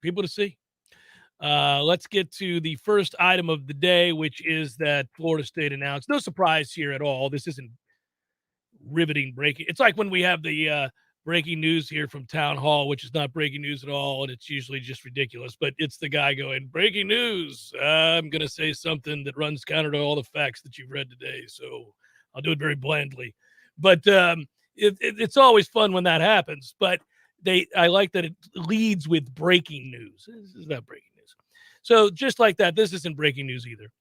people to see. Let's get to the first item of the day, which is that Florida State announced. No surprise here at all. This isn't riveting breaking. It's like when we have the breaking news here from Town Hall, which is not breaking news at all, and it's usually just ridiculous. But it's the guy going, breaking news. I'm going to say something that runs counter to all the facts that you've read today. So I'll do it very blandly. But it's always fun when that happens. But I like that it leads with breaking news. This is not breaking news. So just like that, this isn't breaking news either.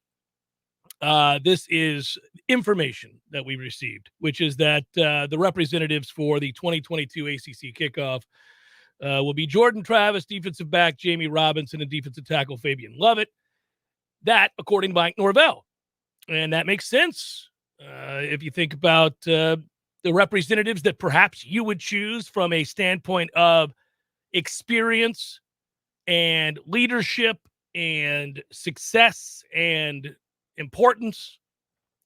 This is information that we received, which is that the representatives for the 2022 ACC kickoff will be Jordan Travis, defensive back Jamie Robinson, and defensive tackle Fabian Lovett. That, according to Mike Norvell. And that makes sense if you think about the representatives that perhaps you would choose from a standpoint of experience and leadership and success and importance,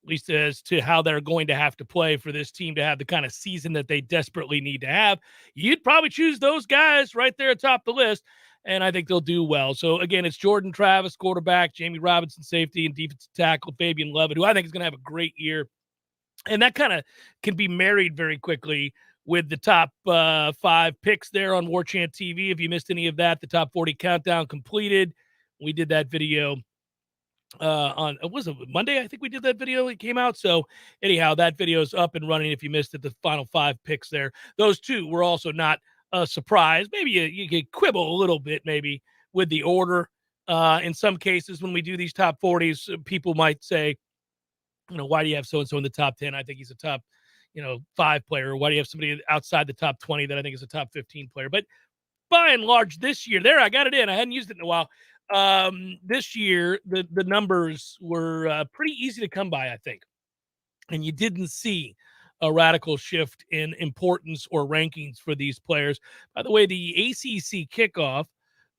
at least as to how they're going to have to play for this team to have the kind of season that they desperately need to have. You'd probably choose those guys right there atop the list, and I think they'll do well. So, again, it's Jordan Travis, quarterback, Jamie Robinson, safety, and defensive tackle, Fabian Lovett, who I think is going to have a great year. And that kind of can be married very quickly with the top 5 picks there on Warchant TV. If you missed any of that, the top 40 countdown completed. We did that video on was it Monday? I think we did that video. It came out. So anyhow, that video is up and running. If you missed it, the final 5 picks there, those 2 were also not a surprise. Maybe you could quibble a little bit, maybe with the order. In some cases, when we do these top 40s, people might say, why do you have so-and-so in the top 10? I think he's a top, 5 player. Why do you have somebody outside the top 20 that I think is a top 15 player? But by and large, this year, I got it in. I hadn't used it in a while. This year, the numbers were pretty easy to come by, I think. And you didn't see a radical shift in importance or rankings for these players. By the way, the ACC kickoff,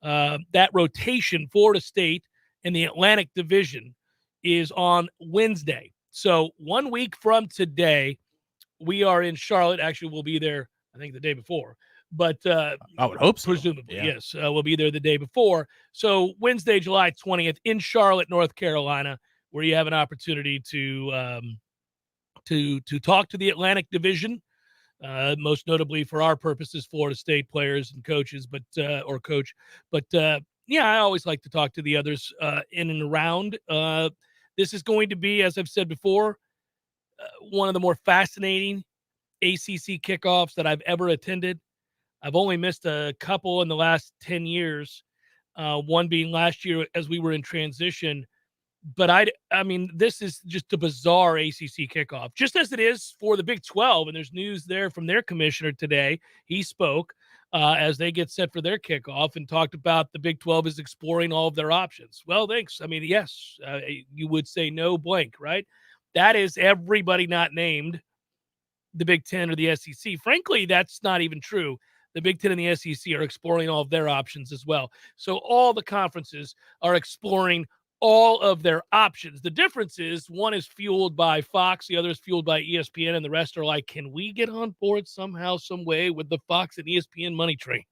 that rotation, Florida State and the Atlantic Division, is on Wednesday. So 1 week from today, we are in Charlotte. Actually, we'll be there, I think, the day before. But I would hope so. Presumably, yeah. Yes. We'll be there the day before. So Wednesday, July 20th in Charlotte, North Carolina, where you have an opportunity to talk to the Atlantic Division, most notably for our purposes, Florida State players and coaches, or coach. But yeah, I always like to talk to the others in and around. This is going to be, as I've said before, one of the more fascinating ACC kickoffs that I've ever attended. I've only missed a couple in the last 10 years, one being last year as we were in transition. But I mean, this is just a bizarre ACC kickoff, just as it is for the Big 12. And there's news there from their commissioner today. He spoke as they get set for their kickoff and talked about the Big 12 is exploring all of their options. Well, thanks. I mean, yes, you would say no blank, right? That is everybody not named the Big 10 or the SEC. Frankly, that's not even true. The Big 10 and the SEC are exploring all of their options as well. So all the conferences are exploring all of their options. The difference is one is fueled by Fox, the other is fueled by ESPN, and the rest are like, can we get on board somehow, some way with the Fox and ESPN money train?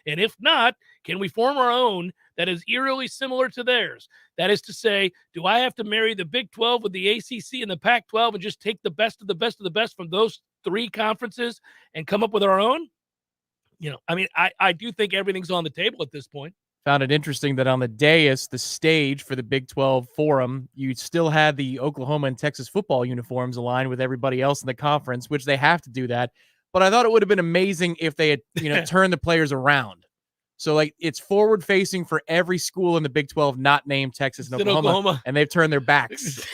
And if not, can we form our own that is eerily similar to theirs? That is to say, do I have to marry the Big 12 with the ACC and the Pac-12 and just take the best of the best of the best from those 3 conferences and come up with our own? I mean, I do think everything's on the table at this point. Found it interesting that on the dais, the stage for the Big 12 forum, you still had the Oklahoma and Texas football uniforms aligned with everybody else in the conference, which they have to do that. But I thought it would have been amazing if they had, turned the players around. So, it's forward-facing for every school in the Big 12 not named Texas and Oklahoma, and they've turned their backs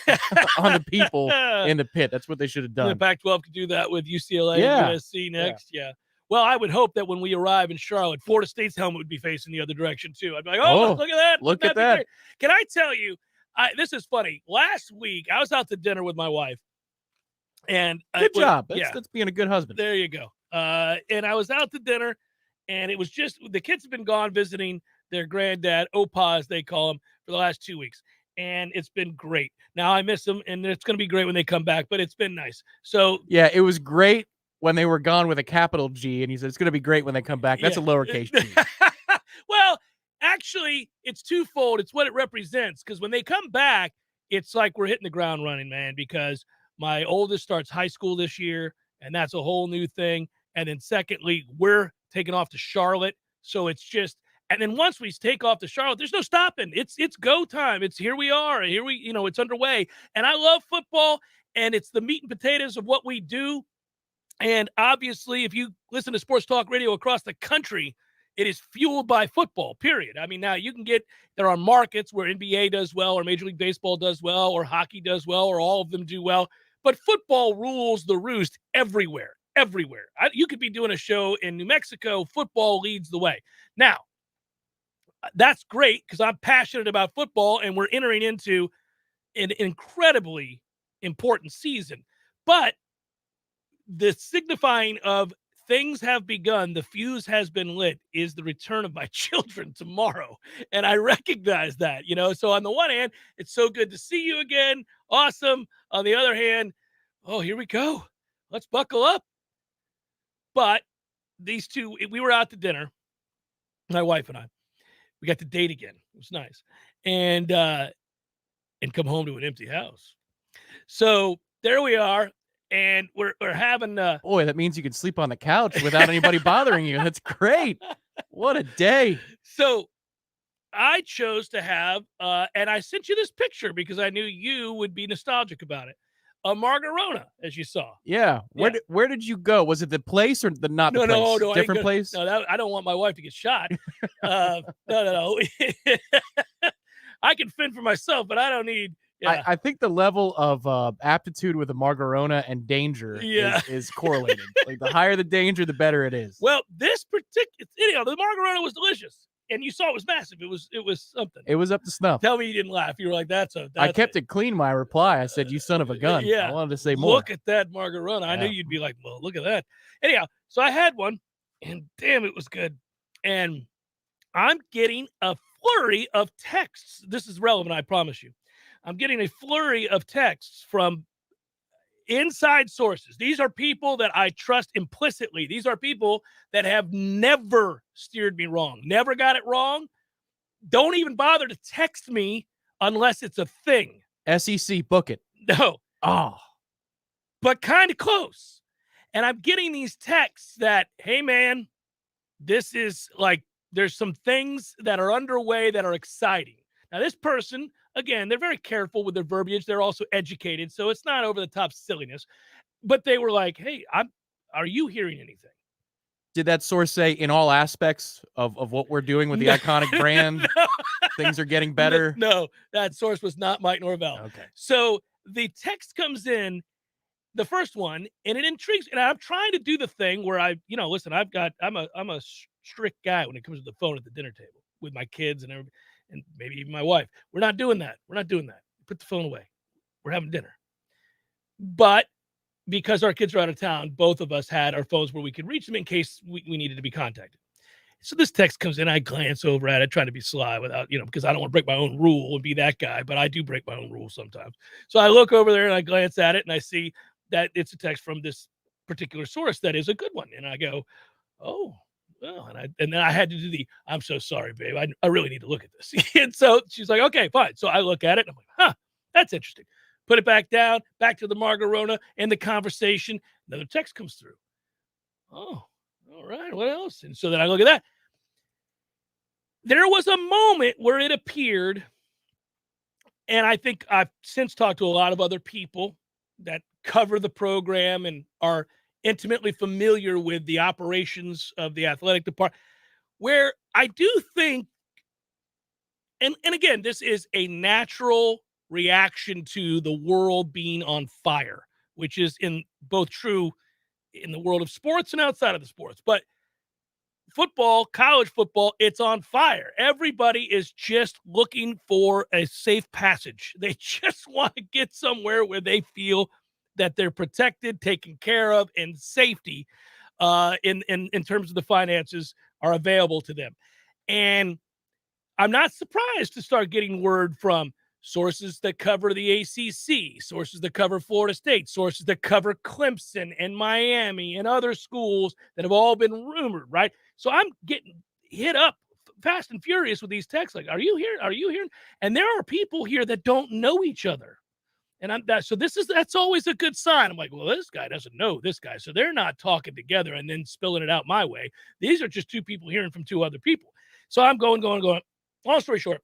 on the people in the pit. That's what they should have done. The Pac-12 could do that with UCLA and USC next. Yeah. Well, I would hope that when we arrive in Charlotte, Florida State's helmet would be facing the other direction, too. I'd be like, look at that. Look at that. Can I tell you, this is funny. Last week, I was out to dinner with my wife. And good job. That's being a good husband. There you go. And I was out to dinner, and it was just the kids have been gone visiting their granddad, Opa, as they call him, for the last 2 weeks. And it's been great. Now I miss them, and it's going to be great when they come back, but it's been nice. So yeah, it was great when they were gone with a capital G, and he said it's going to be great when they come back. That's a lowercase G. Well, actually, it's twofold. It's what it represents, because when they come back, it's like we're hitting the ground running, man, because my oldest starts high school this year, and that's a whole new thing. And then secondly, we're taking off to Charlotte. So it's just, and then once we take off to Charlotte, there's no stopping. It's go time. It's here we are. Here we, it's underway. And I love football, and it's the meat and potatoes of what we do. And obviously, if you listen to sports talk radio across the country, it is fueled by football, period. I mean, now you can there are markets where NBA does well, or Major League Baseball does well, or hockey does well, or all of them do well. But football rules the roost everywhere. You could be doing a show in New Mexico. Football leads the way. Now, that's great, because I'm passionate about football, and we're entering into an incredibly important season. But the signifying of things have begun, the fuse has been lit, is the return of my children tomorrow. And I recognize that, So on the one hand, it's so good to see you again. Awesome. On the other hand, oh, here we go. Let's buckle up. But these two, we were out to dinner, my wife and I. We got to date again. It was nice. And come home to an empty house. So there we are. And we're having boy, that means you can sleep on the couch without anybody bothering you. That's great. What a day. So I chose to have and I sent you this picture because I knew you would be nostalgic about it. A margarona, as you saw. Yeah. Where did you go? Was it the place or not the place? No, different place? No, I don't want my wife to get shot. No. I can fend for myself, but I don't need. Yeah. I think the level of aptitude with a margarona and danger is correlated. Like, the higher the danger, the better it is. Well, this particular, the margarona was delicious, and you saw it was massive. It was something. It was up to snuff. Tell me you didn't laugh. You were like, I kept it clean. My reply, I said, "You son of a gun." Yeah, I wanted to say more. Look at that margarona. Yeah. I knew you'd be like, "Well, look at that." Anyhow, so I had one, and damn, it was good. And I'm getting a flurry of texts. This is relevant, I promise you. I'm getting a flurry of texts from inside sources. These are people that I trust implicitly. These are people that have never steered me wrong, never got it wrong. Don't even bother to text me unless it's a thing. SEC, book it. No. Oh. But kind of close. And I'm getting these texts that, hey, man, this is like, there's some things that are underway that are exciting. Now, this person, again, they're very careful with their verbiage. They're also educated, so it's not over the top silliness. But they were like, hey, are you hearing anything? Did that source say in all aspects of what we're doing with the iconic brand, things are getting better? No, that source was not Mike Norvell. Okay. So the text comes in, the first one, and it intrigues. And I'm trying to do the thing where listen, I'm a strict guy when it comes to the phone at the dinner table with my kids and everybody. And maybe even my wife. We're not doing that. Put the phone away. We're having dinner. But because our kids are out of town, both of us had our phones where we could reach them in case we needed to be contacted. So this text comes in. I glance over at it, trying to be sly without, because I don't want to break my own rule and be that guy, but I do break my own rules sometimes. So I look over there and I glance at it and I see that it's a text from this particular source that is a good one. And I go, oh, well, and then I had to do I'm so sorry, babe. I really need to look at this. And so she's like, okay, fine. So I look at it and I'm like, huh, that's interesting. Put it back down, back to the margarona and the conversation. Another text comes through. Oh, all right. What else? And so then I look at that. There was a moment where it appeared, and I think I've since talked to a lot of other people that cover the program and are intimately familiar with the operations of the athletic department, where I do think, and again, this is a natural reaction to the world being on fire, which is in both true in the world of sports and outside of the sports. But football, college football, it's on fire. Everybody is just looking for a safe passage. They just want to get somewhere where they feel that they're protected, taken care of, and safety in terms of the finances are available to them. And I'm not surprised to start getting word from sources that cover the ACC, sources that cover Florida State, sources that cover Clemson and Miami and other schools that have all been rumored, right? So I'm getting hit up fast and furious with these texts. Like, are you here? Are you here? And there are people here that don't know each other. And that's always a good sign. I'm like, well, this guy doesn't know this guy. So they're not talking together and then spilling it out my way. These are just two people hearing from two other people. So I'm going. Long story short.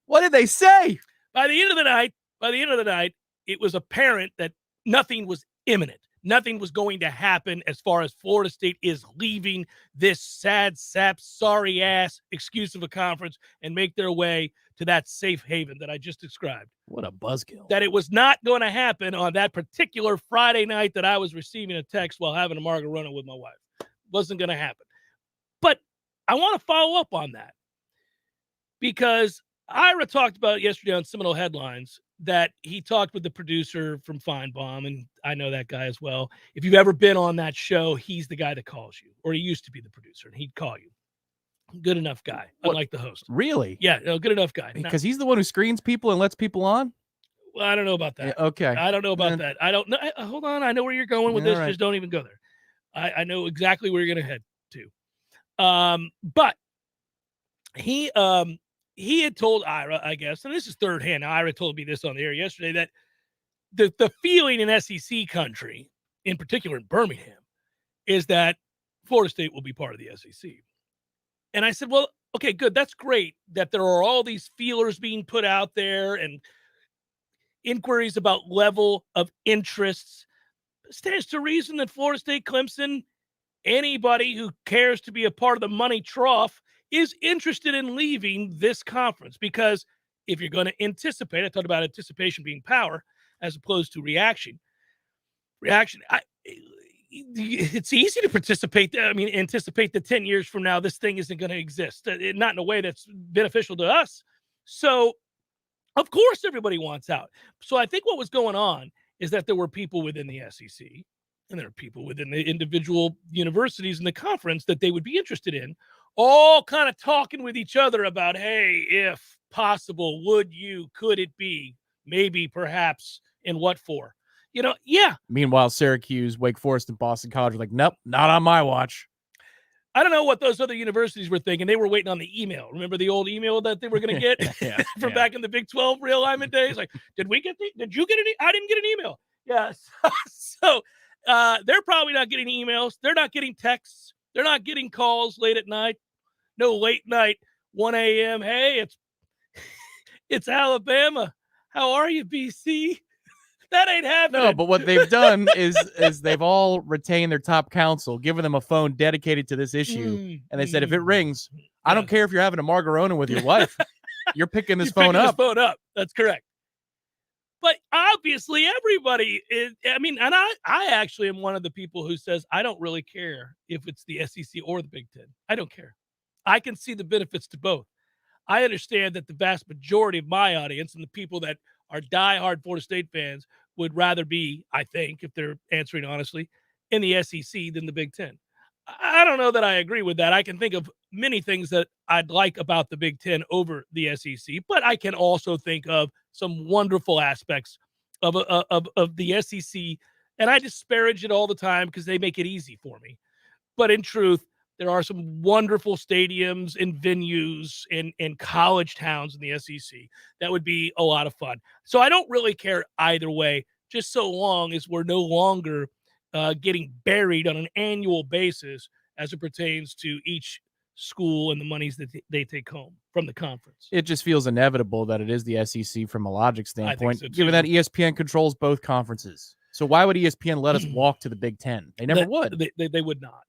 What did they say? By the end of the night, it was apparent that nothing was imminent. Nothing was going to happen as far as Florida State is leaving this sad sap, sorry ass excuse of a conference and make their way to that safe haven that I just described. What a buzzkill. That it was not going to happen on that particular Friday night that I was receiving a text while having a margarita with my wife. Wasn't going to happen. But I want to follow up on that because Ira talked about it yesterday on Seminole Headlines that he talked with the producer from Feinbaum, and I know that guy as well. If you've ever been on that show, he's the guy that calls you, or he used to be the producer, and he'd call you. Good enough guy, unlike the host. Really? Yeah, good enough guy. Because he's the one who screens people and lets people on? Well, I don't know about that. Yeah, okay. I don't know about that. I don't know. Hold on. I know where you're going with this. Right. Just don't even go there. I know exactly where you're going to head to. But he had told Ira, I guess, and this is third hand. Ira told me this on the air yesterday, that the feeling in SEC country, in particular in Birmingham, is that Florida State will be part of the SEC. And I said, well, okay, good. That's great that there are all these feelers being put out there and inquiries about level of interests. It stands to reason that Florida State, Clemson, anybody who cares to be a part of the money trough is interested in leaving this conference, because if you're going to anticipate, I talked about anticipation being power as opposed to reaction. It's easy to anticipate that 10 years from now, this thing isn't going to exist, not in a way that's beneficial to us. So of course, everybody wants out. So I think what was going on is that there were people within the SEC and there are people within the individual universities in the conference that they would be interested in, all kind of talking with each other about, hey, if possible, would you, could it be, maybe, perhaps, and what for? Yeah. Meanwhile, Syracuse, Wake Forest, and Boston College are like, nope, not on my watch. I don't know what those other universities were thinking. They were waiting on the email. Remember the old email that they were going to get from back in the Big 12 realignment days? Like, did you get I didn't get an email. Yes. So they're probably not getting emails. They're not getting texts. They're not getting calls late at night. No late night, 1 a.m. Hey, it's Alabama. How are you, BC? That ain't happening. No, but what they've done is they've all retained their top counsel, given them a phone dedicated to this issue. And they said, if it rings, I don't care if you're having a margarita with your wife. You're picking this phone up. That's correct. But obviously everybody is, and I actually am one of the people who says, I don't really care if it's the SEC or the Big Ten. I don't care. I can see the benefits to both. I understand that the vast majority of my audience and the people that are diehard Florida State fans would rather be, I think, if they're answering honestly, in the SEC than the Big Ten. I don't know that I agree with that. I can think of many things that I'd like about the Big Ten over the SEC, but I can also think of some wonderful aspects of the SEC, and I disparage it all the time because they make it easy for me. But in truth, there are some wonderful stadiums and venues in college towns in the SEC that would be a lot of fun. So I don't really care either way, just so long as we're no longer getting buried on an annual basis as it pertains to each school and the monies that they take home from the conference. It just feels inevitable that it is the SEC from a logic standpoint, so given that ESPN controls both conferences. So why would ESPN let us walk to the Big Ten? They never would. They would not.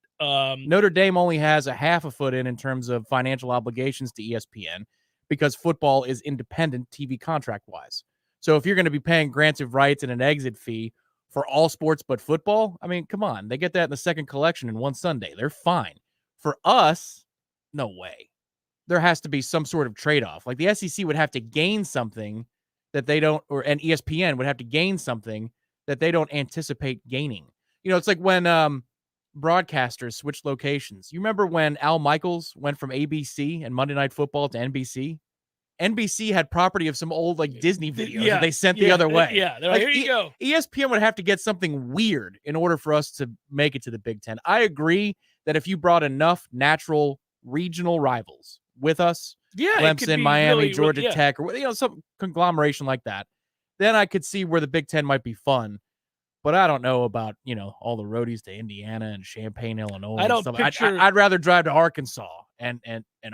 Notre Dame only has a half a foot in terms of financial obligations to ESPN because football is independent TV contract wise. So if you're going to be paying grants of rights and an exit fee for all sports but football, I mean, come on. They get that in the second collection in one Sunday. They're fine. For us, no way. There has to be some sort of trade-off. Like the SEC would have to gain something that they don't, and ESPN would have to gain something that they don't anticipate gaining. It's like when broadcasters switch locations. You remember when Al Michaels went from ABC and Monday Night Football to NBC? NBC had property of some old Disney videos that they sent the other way. Yeah, here you go. ESPN would have to get something weird in order for us to make it to the Big Ten. I agree that if you brought enough natural regional rivals, with us. Yeah, it could Clemson, be Miami, really, Georgia yeah. Tech, or some conglomeration like that. Then I could see where the Big Ten might be fun. But I don't know about, all the roadies to Indiana and Champaign, Illinois. I And don't stuff. picture. I'd rather drive to Arkansas and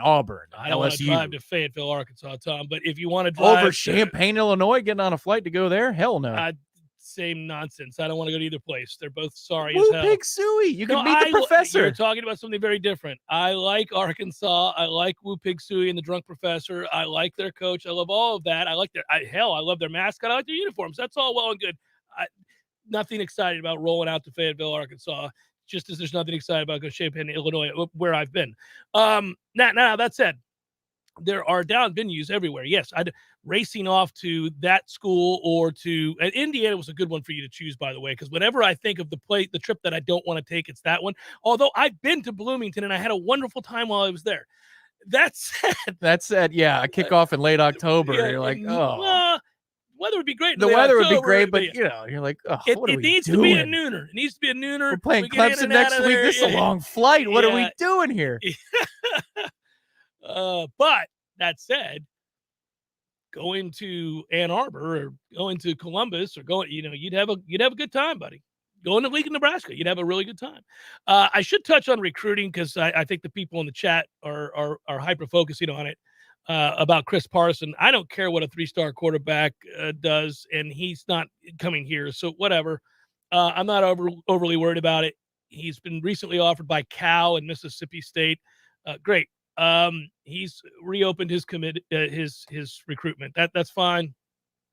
Auburn, I don't want to LSU, drive to Fayetteville, Arkansas, Tom. But if you want to over drive Champaign, Illinois, getting on a flight to go there, hell no. Same nonsense. I don't want to go to either place. They're both sorry Woo as hell. pig suey. You can No, meet the professor. You're talking about something very different. I like Arkansas. I like Woo Pig Suey and the drunk professor. I like their coach. I love all of that. I like I love their mascot. I like their uniforms. That's all well and good. Nothing excited about rolling out to Fayetteville, Arkansas, just as there's nothing excited about going to Champaign, Illinois, where I've been. Now that said, there are down venues everywhere. Yes, racing off to that school or to Indiana was a good one for you to choose, by the way, because whenever I think of the trip that I don't want to take, it's that one. Although I've been to Bloomington and I had a wonderful time while I was there. That said, yeah, a kickoff in late October. Yeah, you're like, oh. Weather would be great. The weather would be great, but you're like, oh, what are we doing? It needs to be a nooner. It needs to be a nooner. We're playing Clemson next week. This is a long flight. What are we doing here? But that said, going to Ann Arbor or going to Columbus or you'd have a good time, buddy. Going to Lincoln, Nebraska, you'd have a really good time. I should touch on recruiting because I think the people in the chat are hyper focusing on it. About Chris Parson. I don't care what a 3-star quarterback does, and he's not coming here, so whatever. I'm not overly worried about it. He's been recently offered by Cal and Mississippi State. Great. He's reopened his his recruitment. That's fine.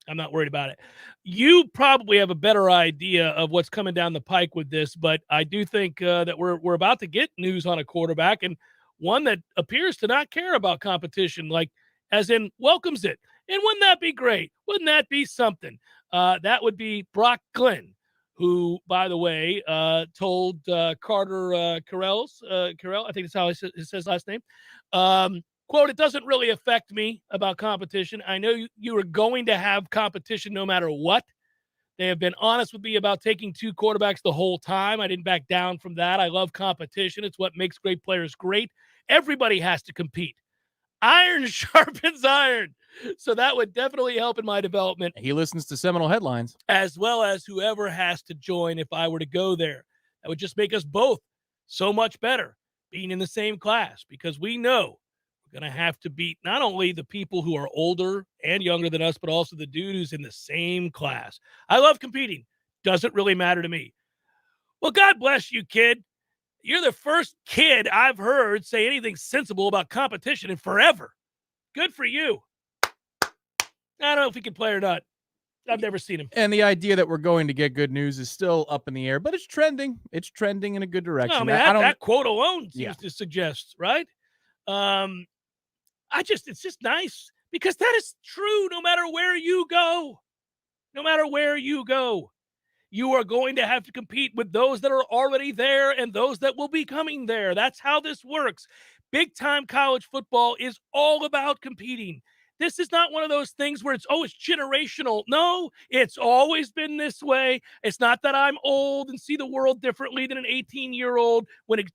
I'm not worried about it. You probably have a better idea of what's coming down the pike with this, but I do think that we're about to get news on a quarterback, and one that appears to not care about competition, like as in welcomes it. And wouldn't that be great? Wouldn't that be something? That would be Brock Glenn, who, by the way, told Carter Carell, I think that's how he says his last name, quote, "It doesn't really affect me about competition. I know you are going to have competition no matter what. They have been honest with me about taking 2 quarterbacks the whole time. I didn't back down from that. I love competition. It's what makes great players great. Everybody has to compete. Iron sharpens iron." So that would definitely help in my development. He listens to Seminole headlines. As well as whoever has to join if I were to go there. That would just make us both so much better being in the same class, because we know we're going to have to beat not only the people who are older and younger than us, but also the dude who's in the same class. I love competing. Doesn't really matter to me. Well, God bless you, kid. You're the first kid I've heard say anything sensible about competition in forever. Good for you. I don't know if he can play or not. I've never seen him. And the idea that we're going to get good news is still up in the air, but it's trending. It's trending in a good direction. No, I mean, that quote alone seems to suggest, right? It's just nice because that is true no matter where you go. No matter where you go, you are going to have to compete with those that are already there and those that will be coming there. That's how this works. Big time college football is all about competing. This is not one of those things where it's generational. No, it's always been this way. It's not that I'm old and see the world differently than an 18-year-old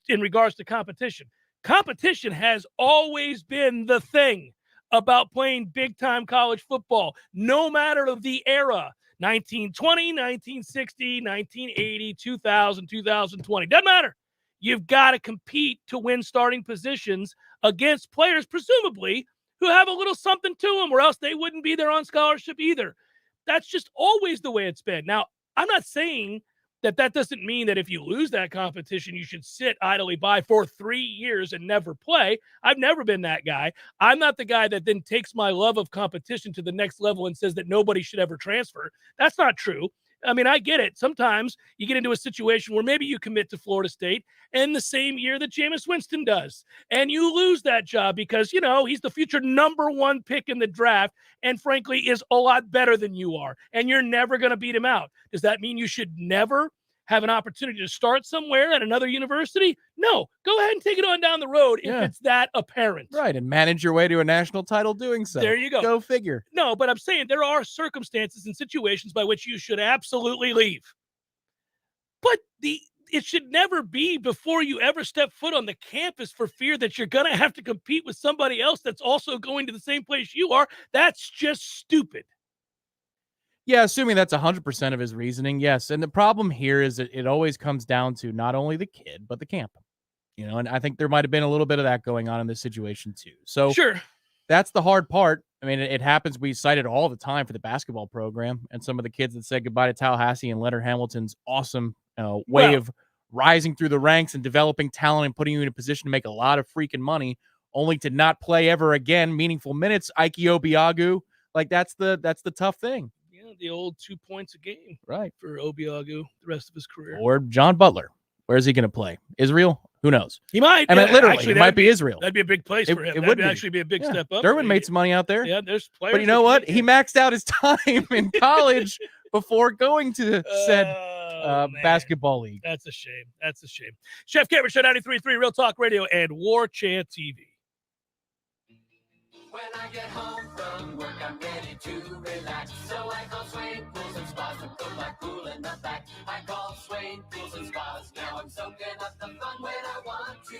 in regards to competition. Competition has always been the thing about playing big-time college football, no matter the era. 1920, 1960, 1980, 2000, 2020. Doesn't matter. You've got to compete to win starting positions against players, presumably, who have a little something to them, or else they wouldn't be there on scholarship either. That's just always the way it's been. Now, I'm not saying that doesn't mean that if you lose that competition, you should sit idly by for 3 years and never play. I've never been that guy. I'm not the guy that then takes my love of competition to the next level and says that nobody should ever transfer. That's not true. I mean, I get it. Sometimes you get into a situation where maybe you commit to Florida State in the same year that Jameis Winston does, and you lose that job because, he's the future #1 pick in the draft and, frankly, is a lot better than you are, and you're never going to beat him out. Does that mean you should never have an opportunity to start somewhere at another university? No. Go ahead and take it on down the road if it's that apparent. Right, and manage your way to a national title doing so. There you go. Go figure. No, but I'm saying there are circumstances and situations by which you should absolutely leave. But it should never be before you ever step foot on the campus for fear that you're going to have to compete with somebody else that's also going to the same place you are. That's just stupid. Yeah, assuming that's 100% of his reasoning, yes. And the problem here is that it always comes down to not only the kid, but the camp. And I think there might have been a little bit of that going on in this situation too. So sure, that's the hard part. I mean, it happens. We cite it all the time for the basketball program and some of the kids that said goodbye to Tallahassee and Leonard Hamilton's awesome way of rising through the ranks and developing talent and putting you in a position to make a lot of freaking money, only to not play ever again meaningful minutes. Ike Obiagu, like that's the tough thing. Yeah, the old 2 points a game, right, for Obiagu the rest of his career. Or John Butler. Where is he going to play? Israel? Who knows? He might. I mean, literally, it might be Israel. That'd be a big place for him. It would actually be a big step up. Derwin made some money out there. Yeah, there's players. But you know what? He maxed out his time in college before going to said basketball league. That's a shame. That's a shame. Chef Cameron Show 93.3 Real Talk Radio and Warchant TV. When I get home from work, I'm ready to relax. So I call Swain Pools and Spas to put my pool in the back. I call Swain Pools and Spas. Now I'm soaking up the fun when I want to.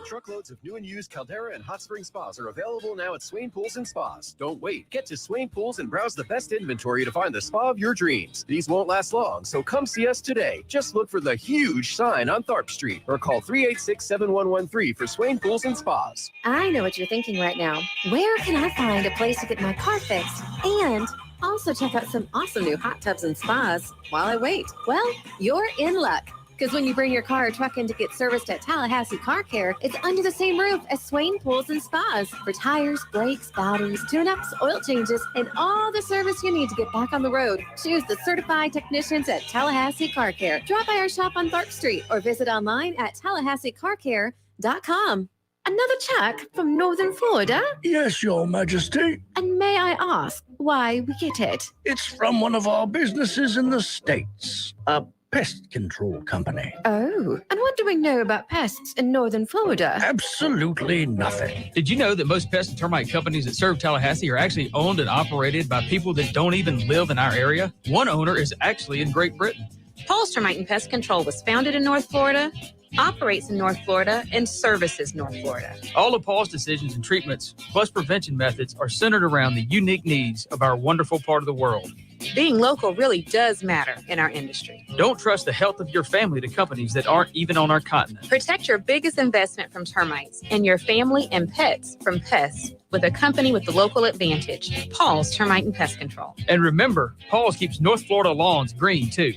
Truckloads of new and used Caldera and Hot Spring Spas are available now at Swain Pools and Spas. Don't wait. Get to Swain Pools and browse the best inventory to find the spa of your dreams. These won't last long, so come see us today. Just look for the huge sign on Tharp Street or call 386-7113 for Swain Pools and Spas. I know what you're thinking right now. Where can I find a place to get my car fixed and also check out some awesome new hot tubs and spas while I wait? Well, you're in luck. Because when you bring your car or truck in to get serviced at Tallahassee Car Care, it's under the same roof as Swain Pools and Spas for tires, brakes, bodies, tune-ups, oil changes, and all the service you need to get back on the road. Choose the certified technicians at Tallahassee Car Care. Drop by our shop on Tharp Street or visit online at TallahasseeCarCare.com. Another check from Northern Florida? Yes, Your Majesty. And may I ask why we get it? It's from one of our businesses in the States, a pest control company. Oh, and what do we know about pests in Northern Florida? Absolutely nothing. Did you know that most pest and termite companies that serve Tallahassee are actually owned and operated by people that don't even live in our area? One owner is actually in Great Britain. Paul's Termite and Pest Control was founded in North Florida, operates in North Florida, and services North Florida. All of Paul's decisions and treatments, plus prevention methods, are centered around the unique needs of our wonderful part of the world. Being local really does matter in our industry. Don't trust the health of your family to companies that aren't even on our continent. Protect your biggest investment from termites and your family and pets from pests with a company with the local advantage, Paul's Termite and Pest Control. And remember, Paul's keeps North Florida lawns green too.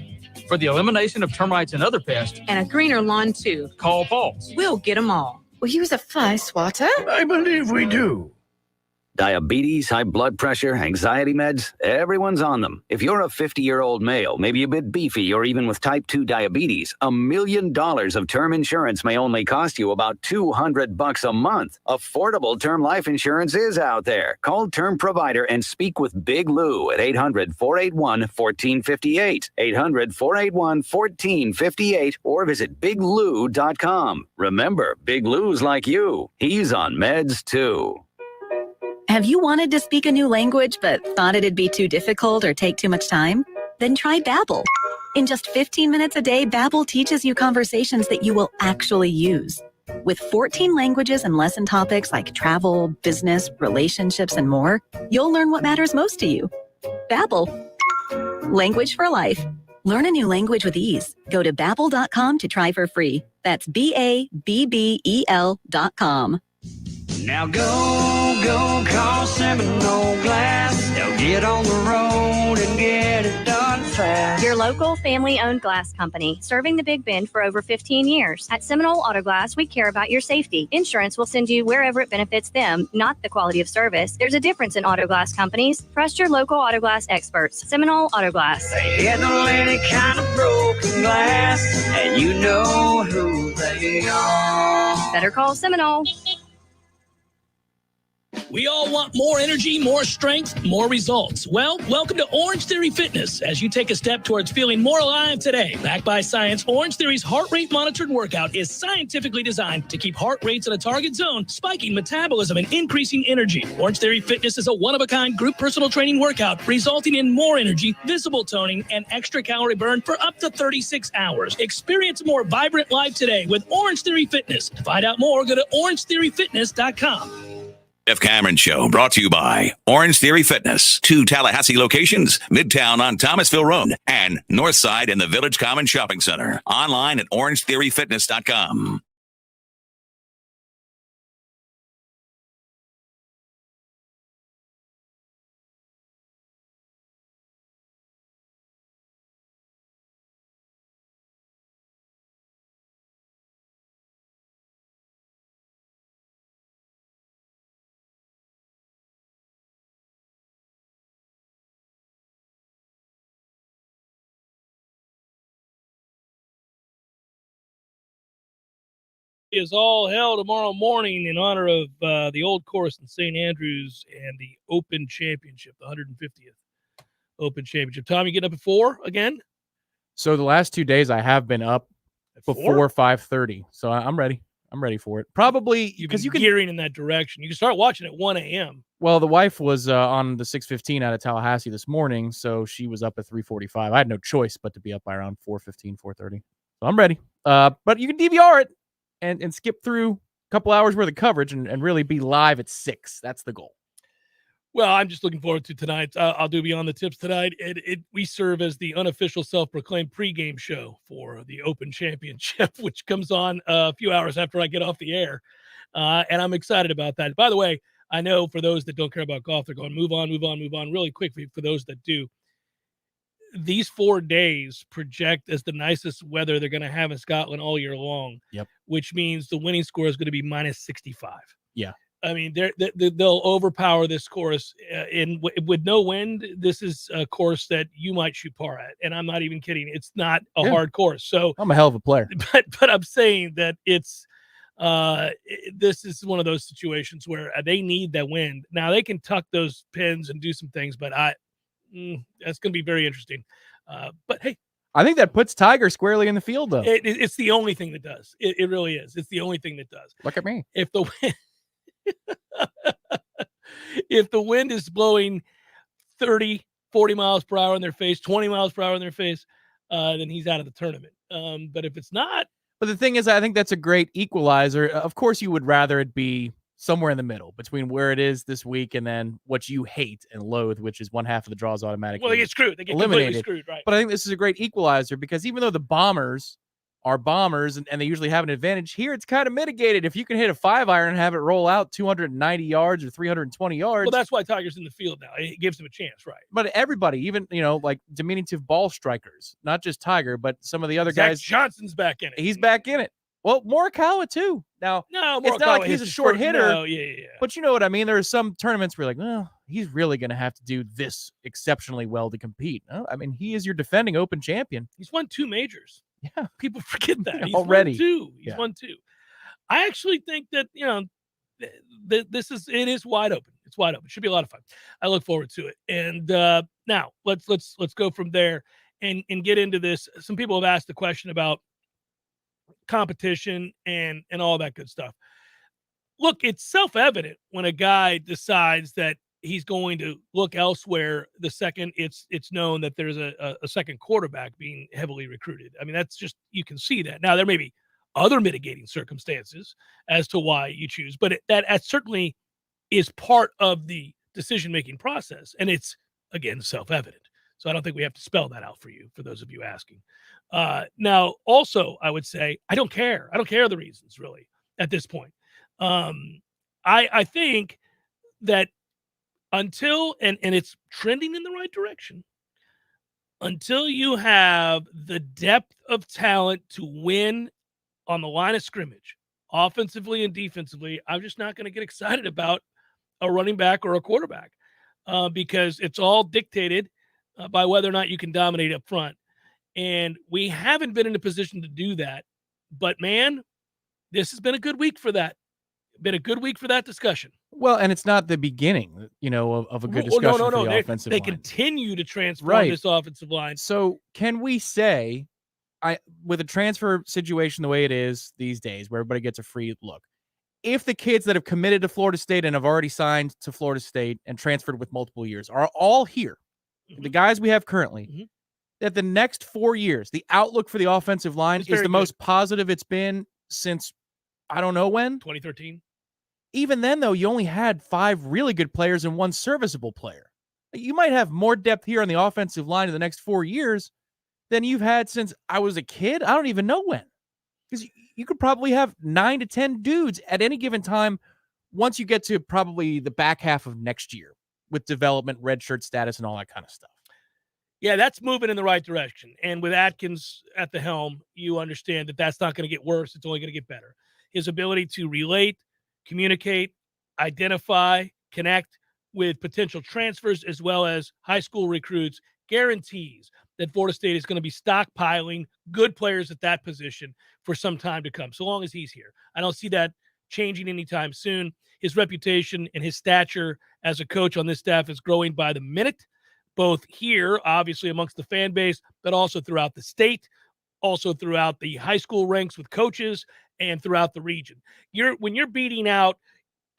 For the elimination of termites and other pests, and a greener lawn too, call Paul's. We'll get them all. We use a fly swatter? I believe we do. Diabetes, high blood pressure, anxiety meds, everyone's on them. If you're a 50-year-old male, maybe a bit beefy, or even with type 2 diabetes, $1 million of term insurance may only cost you about $200 a month. Affordable term life insurance is out there. Call Term Provider and speak with Big Lou at 800-481-1458. 800-481-1458 or visit biglou.com. Remember, Big Lou's like you. He's on meds too. Have you wanted to speak a new language but thought it'd be too difficult or take too much time? Then try Babbel. In just 15 minutes a day, Babbel teaches you conversations that you will actually use. With 14 languages and lesson topics like travel, business, relationships, and more, you'll learn what matters most to you. Babbel. Language for life. Learn a new language with ease. Go to Babbel.com to try for free. That's BABBEL.com. Now go call Seminole Glass. They'll get on the road and get it done fast. Your local family-owned glass company, serving the Big Bend for over 15 years. At Seminole Auto Glass, we care about your safety. Insurance will send you wherever it benefits them, not the quality of service. There's a difference in auto glass companies. Trust your local auto glass experts. Seminole Auto Glass. They handle any kind of broken glass, and you know who they are. Better call Seminole. We all want more energy, more strength, more results. Well, welcome to Orange Theory Fitness as you take a step towards feeling more alive today. Backed by science, Orange Theory's heart rate monitored workout is scientifically designed to keep heart rates in a target zone, spiking metabolism and increasing energy. Orange Theory Fitness is a one-of-a-kind group personal training workout resulting in more energy, visible toning, and extra calorie burn for up to 36 hours. Experience a more vibrant life today with Orange Theory Fitness. To find out more, go to orangetheoryfitness.com. Jeff Cameron Show brought to you by Orange Theory Fitness. 2 Tallahassee locations, Midtown on Thomasville Road and Northside in the Village Common Shopping Center. Online at orangetheoryfitness.com. Is all hell tomorrow morning in honor of the old course in St. Andrews and the Open Championship, the 150th Open Championship. Tom, you getting up at 4 again? So the last 2 days I have been up At before 4? 5:30. So I'm ready. I'm ready for it. Probably Because you can gearing in that direction. You can start watching at 1 a.m. Well, the wife was on the 6:15 out of Tallahassee this morning, so she was up at 3:45. I had no choice but to be up by around 4:15, 4:30. So I'm ready. But you can DVR it and skip through a couple hours worth of coverage and really be live at 6. That's the goal. Well, I'm just looking forward to tonight. I'll do Beyond the Tips tonight. We serve as the unofficial self-proclaimed pregame show for the Open Championship, which comes on a few hours after I get off the air. And I'm excited about that. By the way, I know for those that don't care about golf, they're going, move on. Really quick for those that do. These 4 days project as the nicest weather they're going to have in Scotland all year long. Yep. Which means the winning score is going to be minus 65. Yeah. I mean, they'll overpower this course with no wind. This is a course that you might shoot par at, and I'm not even kidding. It's not a hard course. So I'm a hell of a player. But I'm saying that it's this is one of those situations where they need that wind. Now they can tuck those pins and do some things, but that's going to be very interesting. But hey, I think that puts Tiger squarely in the field, though. It's the only thing that does. It really is. It's the only thing that does. Look at me. If the if the wind is blowing 30, 40 miles per hour in their face, 20 miles per hour in their face, then he's out of the tournament. But if it's not. But the thing is, I think that's a great equalizer. Of course, you would rather it be somewhere in the middle between where it is this week and then what you hate and loathe, which is one half of the draws automatically. Well, they get screwed. They get eliminated. Completely screwed, right? But I think this is a great equalizer because even though the bombers are bombers and they usually have an advantage, here it's kind of mitigated. If you can hit a 5-iron and have it roll out 290 yards or 320 yards. Well, that's why Tiger's in the field now. It gives him a chance, right? But everybody, even, like diminutive ball strikers, not just Tiger, but some of the other Zach guys. Johnson's back in it. He's back in it. Well, Morikawa too. Now, no, it's not like he's a short hitter. No, yeah. But you know what I mean? There are some tournaments where you're like, well, he's really going to have to do this exceptionally well to compete. No, I mean, he is your defending Open champion. He's won 2 majors. Yeah. People forget that. He's already. Won 2. He's won 2. I actually think that, it is wide open. It's wide open. It should be a lot of fun. I look forward to it. And now let's go from there and get into this. Some people have asked the question about competition and all that good stuff. Look, it's self-evident when a guy decides that he's going to look elsewhere the second it's known that there's a second quarterback being heavily recruited. I mean, that's just, you can see that. Now, there may be other mitigating circumstances as to why you choose, but that certainly is part of the decision-making process. And it's, again, self-evident. So I don't think we have to spell that out for you, for those of you asking. Now, also, I would say, I don't care. I don't care the reasons, really, at this point. I think that until, and it's trending in the right direction, until you have the depth of talent to win on the line of scrimmage, offensively and defensively, I'm just not going to get excited about a running back or a quarterback because it's all dictated by whether or not you can dominate up front. And we haven't been in a position to do that. But, man, this has been a good week for that. Been a good week for that discussion. Well, and it's not the beginning, of a good Well, discussion no. for the offensive They line. continue to transform Right. this offensive line. So can we say, with a transfer situation the way it is these days, where everybody gets a free look, if the kids that have committed to Florida State and have already signed to Florida State and transferred with multiple years are all here, the guys we have currently, that the next 4 years, the outlook for the offensive line is the most positive it's been since I don't know when. 2013. Even then, though, you only had 5 really good players and 1 serviceable player. You might have more depth here on the offensive line in the next 4 years than you've had since I was a kid. I don't even know when. Because you could probably have 9 to 10 dudes at any given time once you get to probably the back half of next year with development, redshirt status, and all that kind of stuff. Yeah, that's moving in the right direction. And with Atkins at the helm, you understand that that's not going to get worse. It's only going to get better. His ability to relate, communicate, identify, connect with potential transfers as well as high school recruits guarantees that Florida State is going to be stockpiling good players at that position for some time to come, so long as he's here. I don't see that changing anytime soon. His reputation and his stature as a coach on this staff is growing by the minute, both here, obviously, amongst the fan base, but also throughout the state, also throughout the high school ranks with coaches, and throughout the region. When you're beating out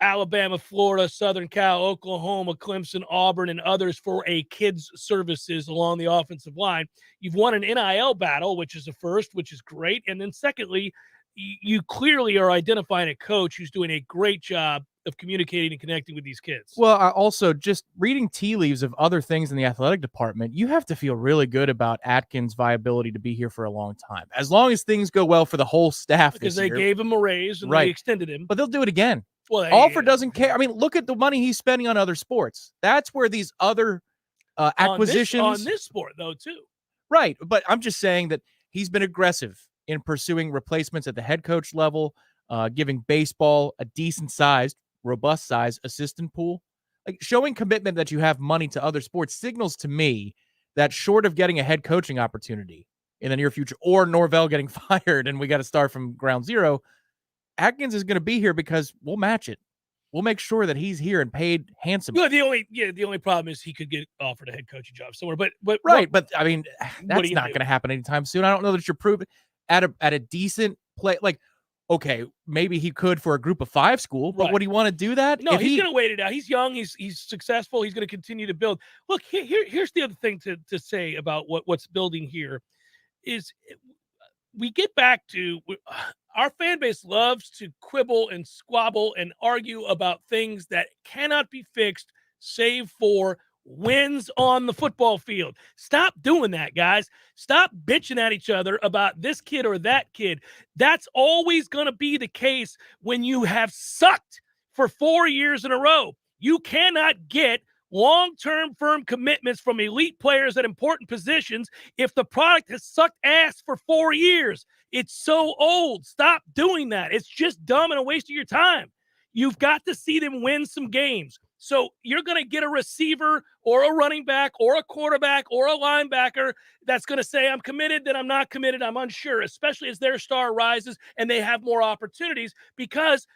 Alabama, Florida, Southern Cal, Oklahoma, Clemson, Auburn, and others for a kids' services along the offensive line, you've won an NIL battle, which is a first, which is great. And then secondly, you clearly are identifying a coach who's doing a great job of communicating and connecting with these kids. Well, also just reading tea leaves of other things in the athletic department, you have to feel really good about Atkins' viability to be here for a long time. As long as things go well for the whole staff because this they year. gave him a raise and they extended him. But they'll do it again. Well, Alford doesn't care. I mean, look at the money he's spending on other sports. That's where these other acquisitions. On this sport, though, too. Right. But I'm just saying that he's been aggressive in pursuing replacements at the head coach level, giving baseball a decent sized, robust size assistant pool. Like showing commitment that you have money to other sports signals to me that short of getting a head coaching opportunity in the near future or Norvell getting fired and we got to start from ground zero, Atkins is going to be here because we'll match it. We'll make sure that he's here and paid handsomely. Well, the only problem is he could get offered a head coaching job somewhere. But right, but I mean that's not do? going to happen anytime soon. I don't know that you're proving at a decent play. Like, okay, maybe he could for a group of 5 school, but would he want to do that? No, he's going to wait it out. He's young. He's successful. He's going to continue to build. Look, here's the other thing to say about what's building here is we get back to our fan base loves to quibble and squabble and argue about things that cannot be fixed save for wins on the football field. Stop doing that, guys. Stop bitching at each other about this kid or that kid. That's always going to be the case when you have sucked for 4 years in a row. You cannot get long-term firm commitments from elite players at important positions if the product has sucked ass for 4 years. It's so old. Stop doing that. It's just dumb and a waste of your time. You've got to see them win some games. So you're going to get a receiver or a running back or a quarterback or a linebacker that's going to say, I'm committed, then I'm not committed, I'm unsure, especially as their star rises and they have more opportunities, because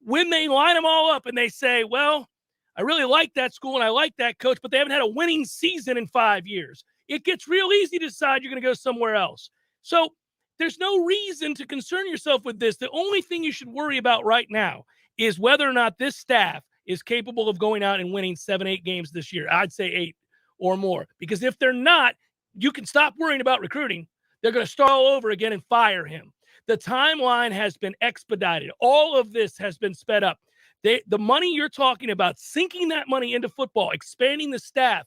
when they line them all up and they say, well, I really like that school and I like that coach, but they haven't had a winning season in 5 years, it gets real easy to decide you're going to go somewhere else. So there's no reason to concern yourself with this. The only thing you should worry about right now is whether or not this staff is capable of going out and winning 7-8 games this year. I'd say 8 or more, because if they're not, you can stop worrying about recruiting. They're going to start all over again and fire him. The timeline has been expedited. All of this has been sped up. The money you're talking about, sinking that money into football, expanding the staff,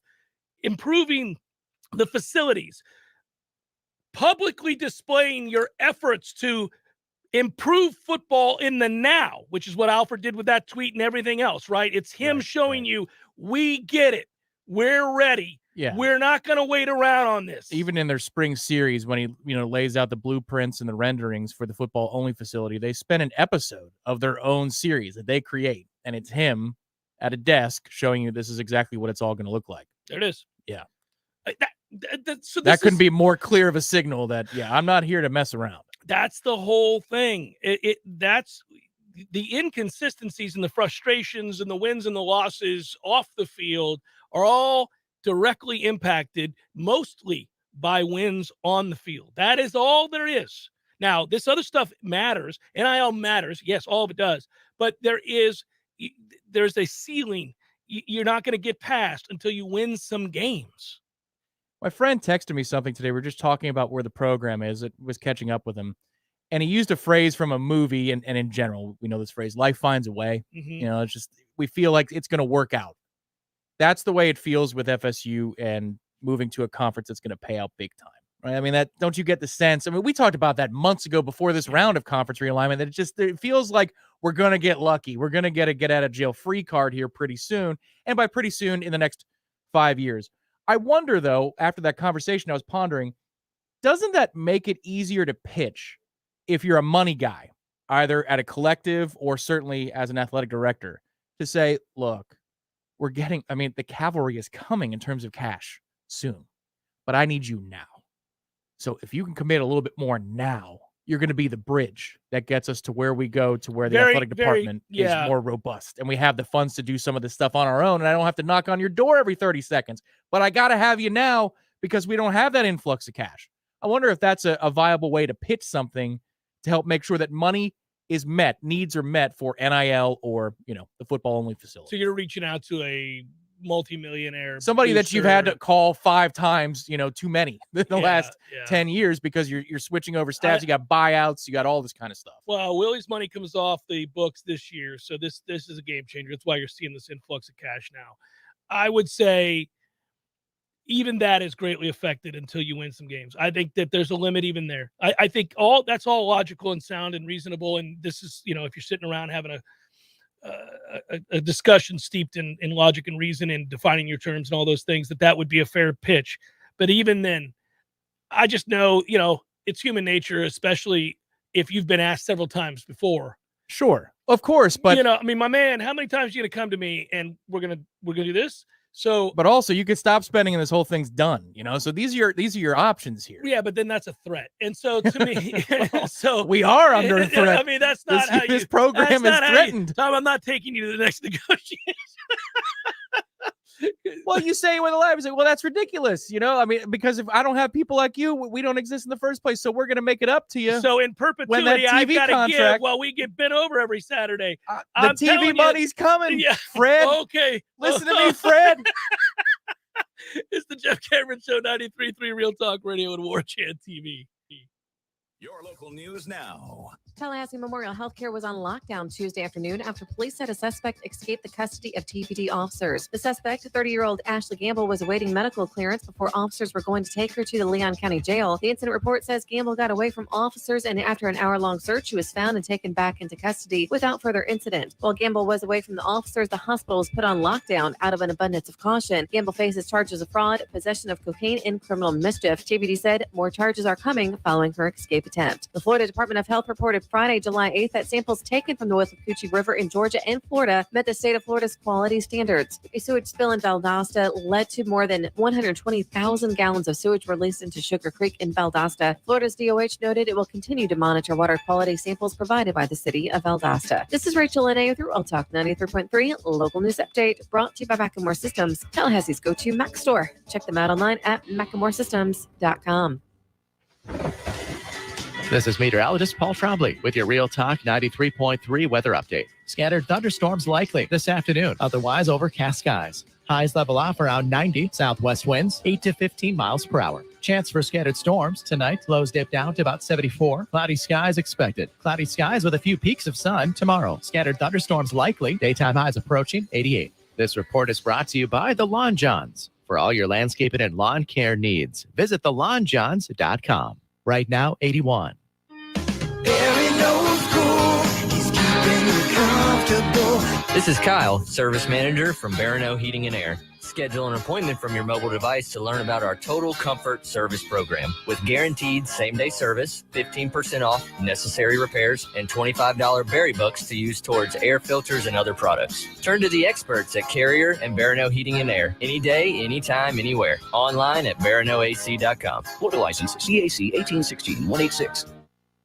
improving the facilities, publicly displaying your efforts to improve football in the now, which is what Alfred did with that tweet and everything else, right? It's him showing you, we get it. We're ready. Yeah. We're not going to wait around on this. Even in their spring series, when he lays out the blueprints and the renderings for the football only facility, they spend an episode of their own series that they create, and it's him at a desk showing you this is exactly what it's all going to look like. There it is. Yeah. That couldn't be more clear of a signal that, I'm not here to mess around. That's the whole thing. the inconsistencies and the frustrations and the wins and the losses off the field are all directly impacted mostly by wins on the field. That is all there is. Now, this other stuff matters. NIL matters. Yes, all of it does. But there's a ceiling you're not going to get past until you win some games. My friend texted me something today. We were just talking about where the program is. It was catching up with him. And he used a phrase from a movie, and in general, we know this phrase, life finds a way. Mm-hmm. You know, it's just, we feel like it's going to work out. That's the way it feels with FSU and moving to a conference that's going to pay out big time, right? I mean, that, don't you get the sense? I mean, we talked about that months ago before this round of conference realignment, that it feels like we're going to get lucky. We're going to get a get out of jail free card here pretty soon. And by pretty soon, in the next 5 years. I wonder, though, after that conversation, I was pondering, doesn't that make it easier to pitch if you're a money guy, either at a collective or certainly as an athletic director, to say, look, the cavalry is coming in terms of cash soon, but I need you now. So if you can commit a little bit more now, you're going to be the bridge that gets us to where we go, to where the athletic department is more robust. And we have the funds to do some of this stuff on our own. And I don't have to knock on your door every 30 seconds, but I got to have you now because we don't have that influx of cash. I wonder if that's a viable way to pitch something to help make sure that money is met, needs are met for NIL or, the football only facility. So you're reaching out to a multimillionaire, somebody that you've had to call 5 times, too many in the last 10 years because you're switching over staffs. You got buyouts, you got all this kind of stuff. Well, Willie's money comes off the books this year, so this is a game changer. That's why you're seeing this influx of cash now. I would say even that is greatly affected until you win some games. I think that there's a limit even there. I think that's all logical and sound and reasonable. And this is, if you're sitting around having a discussion steeped in logic and reason and defining your terms and all those things, that would be a fair pitch. But even then, I just know, it's human nature, especially if you've been asked several times before. Sure, of course, but my man, how many times are you going to come to me and we're gonna do this? So, but also you could stop spending and this whole thing's done, So these are your options here. Yeah, but then that's a threat. And so to me, so we are under a threat. I mean, that's not how this program is threatened. Tom, I'm not taking you to the next negotiation. Well, you say when the lab is like, well, that's ridiculous, because if I don't have people like you, we don't exist in the first place. So we're going to make it up to you. So in perpetuity, I've got to give while we get bent over every Saturday. The TV money's coming, Fred. Okay. Listen to me, Fred. It's the Jeff Cameron Show, 93.3 Real Talk Radio and Warchant TV. Your local news now. Tallahassee Memorial Healthcare was on lockdown Tuesday afternoon after police said a suspect escaped the custody of TPD officers. The suspect, 30-year-old Ashley Gamble, was awaiting medical clearance before officers were going to take her to the Leon County Jail. The incident report says Gamble got away from officers, and after an hour-long search, she was found and taken back into custody without further incident. While Gamble was away from the officers, the hospital was put on lockdown out of an abundance of caution. Gamble faces charges of fraud, possession of cocaine, and criminal mischief. TPD said more charges are coming following her escape attempt. The Florida Department of Health reported Friday, July 8th, that samples taken from the Withlacoochee River in Georgia and Florida met the state of Florida's quality standards. A sewage spill in Valdosta led to more than 120,000 gallons of sewage released into Sugar Creek in Valdosta. Florida's DOH noted it will continue to monitor water quality samples provided by the city of Valdosta. This is Rachel Lene with Real Talk 93.3 Local News Update, brought to you by Macklemore Systems, Tallahassee's go-to Mac store. Check them out online at McLemoreSystems.com. This is meteorologist Paul Trombley with your Real Talk 93.3 weather update. Scattered thunderstorms likely this afternoon, otherwise overcast skies. Highs level off around 90, southwest winds 8 to 15 miles per hour. Chance for scattered storms tonight, lows dip down to about 74. Cloudy skies expected. Cloudy skies with a few peaks of sun tomorrow. Scattered thunderstorms likely, daytime highs approaching 88. This report is brought to you by The Lawn Johns. For all your landscaping and lawn care needs, visit thelawnjohns.com. Right now, 81. This is Kyle, service manager from Barano Heating and Air. Schedule an appointment from your mobile device to learn about our Total Comfort Service Program. With guaranteed same-day service, 15% off necessary repairs, and $25 berry books to use towards air filters and other products. Turn to the experts at Carrier and Barano Heating and Air. Any day, anytime, anywhere. Online at baranoac.com. Florida license CAC 1816-186.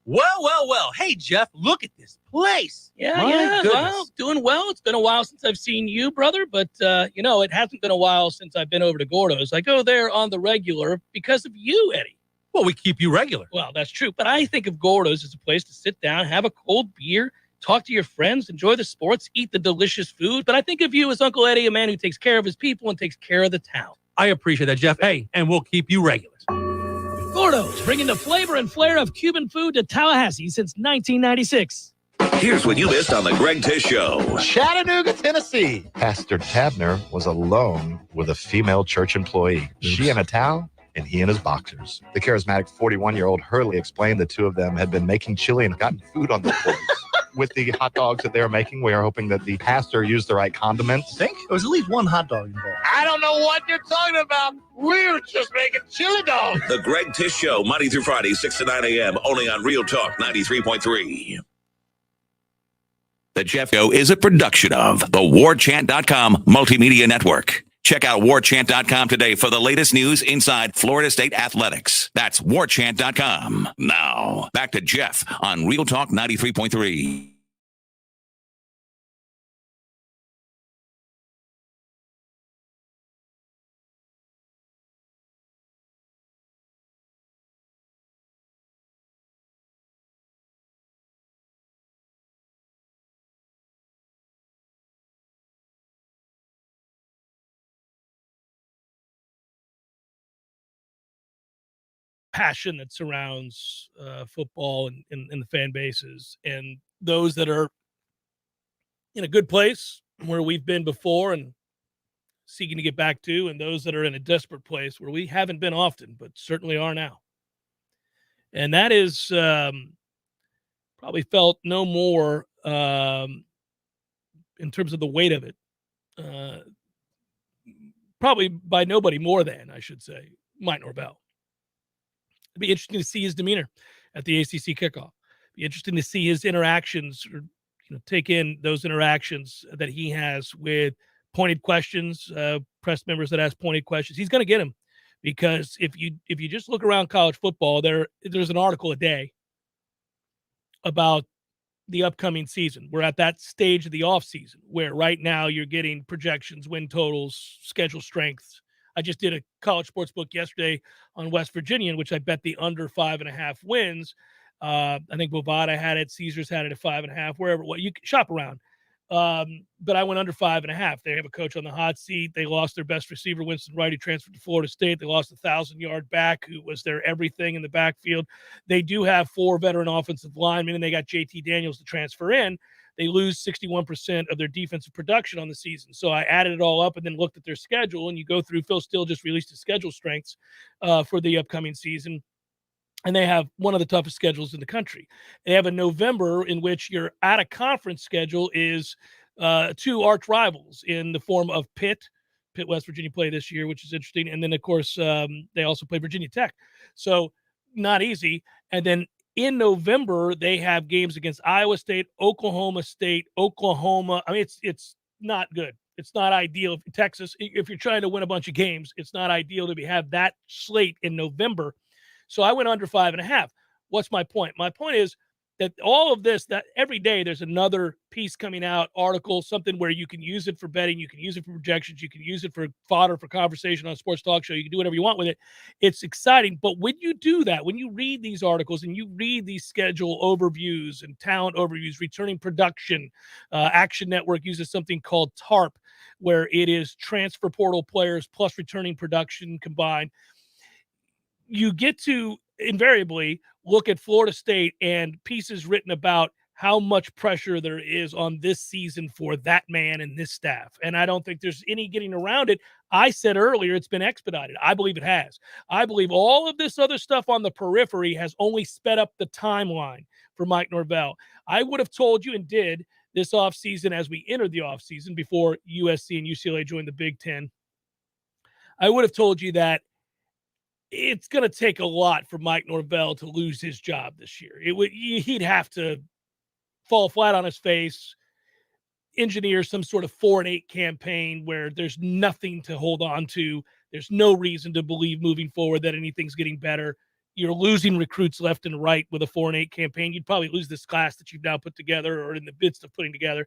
Well. Hey, Jeff, look at this place. Yeah. Well, doing well. It's been a while since I've seen you, brother, but, it hasn't been a while since I've been over to Gordo's. I go there on the regular because of you, Eddie. Well, we keep you regular. Well, that's true, but I think of Gordo's as a place to sit down, have a cold beer, talk to your friends, enjoy the sports, eat the delicious food. But I think of you as Uncle Eddie, a man who takes care of his people and takes care of the town. I appreciate that, Jeff. Hey, and we'll keep you regular. Gordo's, bringing the flavor and flair of Cuban food to Tallahassee since 1996. Here's what you missed on the Greg Tish Show. Chattanooga, Tennessee. Pastor Tabner was alone with a female church employee. She in a towel and he in his boxers. The charismatic 41-year-old Hurley explained the two of them had been making chili and gotten food on their plates. With the hot dogs that they were making, we are hoping that the pastor used the right condiments. I think there was at least one hot dog involved. I don't know what you're talking about. We were just making chili dogs. The Greg Tish Show, Monday through Friday, 6 to 9 a.m., only on Real Talk 93.3. The Jeff Show is a production of the Warchant.com Multimedia Network. Check out Warchant.com today for the latest news inside Florida State athletics. That's Warchant.com. Now, back to Jeff on Real Talk 93.3. Passion that surrounds football and the fan bases, and those that are in a good place where we've been before and seeking to get back to, and those that are in a desperate place where we haven't been often, but certainly are now. And that is probably felt no more in terms of the weight of it, probably by nobody more than, I should say, Mike Norvell. It'd be interesting to see his demeanor at the ACC kickoff. Be interesting to see his interactions, or take in those interactions that he has with pointed questions, press members that ask pointed questions. He's going to get them, because if you just look around college football, there's an article a day about the upcoming season. We're at that stage of the offseason where right now you're getting projections, win totals, schedule strengths. I just did a college sports book yesterday on West Virginia, in which I bet the under 5.5 wins. I think Bovada had it, Caesars had it at 5.5, wherever. Well, you can shop around. But I went under 5.5. They have a coach on the hot seat. They lost their best receiver, Winston Wright, who transferred to Florida State. They lost a 1,000-yard back who was their everything in the backfield. They do have 4 veteran offensive linemen, and they got JT Daniels to transfer in. They lose 61% of their defensive production on the season. So I added it all up and then looked at their schedule, and you go through. Phil Steele just released his schedule strengths for the upcoming season. And they have one of the toughest schedules in the country. They have a November in which your out-of-conference schedule is 2 arch rivals in the form of Pitt, West Virginia play this year, which is interesting. And then, of course, they also play Virginia Tech. So not easy. And then in November, they have games against Iowa State, Oklahoma. I mean, it's not good. It's not ideal. Texas, if you're trying to win a bunch of games, it's not ideal to have that slate in November. So I went under 5.5. What's my point? My point is that all of this, that every day there's another piece coming out, article, something where you can use it for betting, you can use it for projections, you can use it for fodder, for conversation on a sports talk show, you can do whatever you want with it. It's exciting. But when you do that, when you read these articles and you read these schedule overviews and talent overviews, returning production, Action Network uses something called TARP, where it is transfer portal players plus returning production combined. You get to invariably look at Florida State and pieces written about how much pressure there is on this season for that man and this staff. And I don't think there's any getting around it. I said earlier it's been expedited. I believe it has. I believe all of this other stuff on the periphery has only sped up the timeline for Mike Norvell. I would have told you, and did, this offseason as we entered the offseason before USC and UCLA joined the Big Ten. I would have told you that it's going to take a lot for Mike Norvell to lose his job this year. He'd have to fall flat on his face, engineer some sort of 4-8 campaign where there's nothing to hold on to. There's no reason to believe moving forward that anything's getting better. you're losing recruits left and right with a 4-8 campaign. You'd probably lose this class that you've now put together or in the midst of putting together.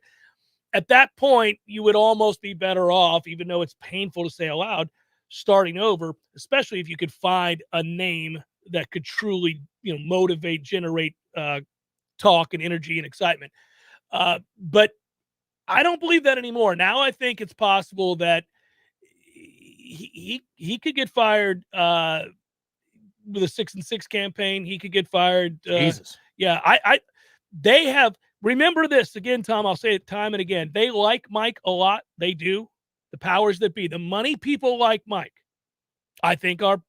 At that point, you would almost be better off, even though it's painful to say aloud, starting over, especially if you could find a name that could truly, motivate, generate talk and energy and excitement. But I don't believe that anymore. Now I think it's possible that he could get fired with a 6-6 campaign. He could get fired. Jesus. Yeah, they have. Remember this again, Tom. I'll say it time and again. They like Mike a lot. They do. The powers that be, the money people like Mike. I think our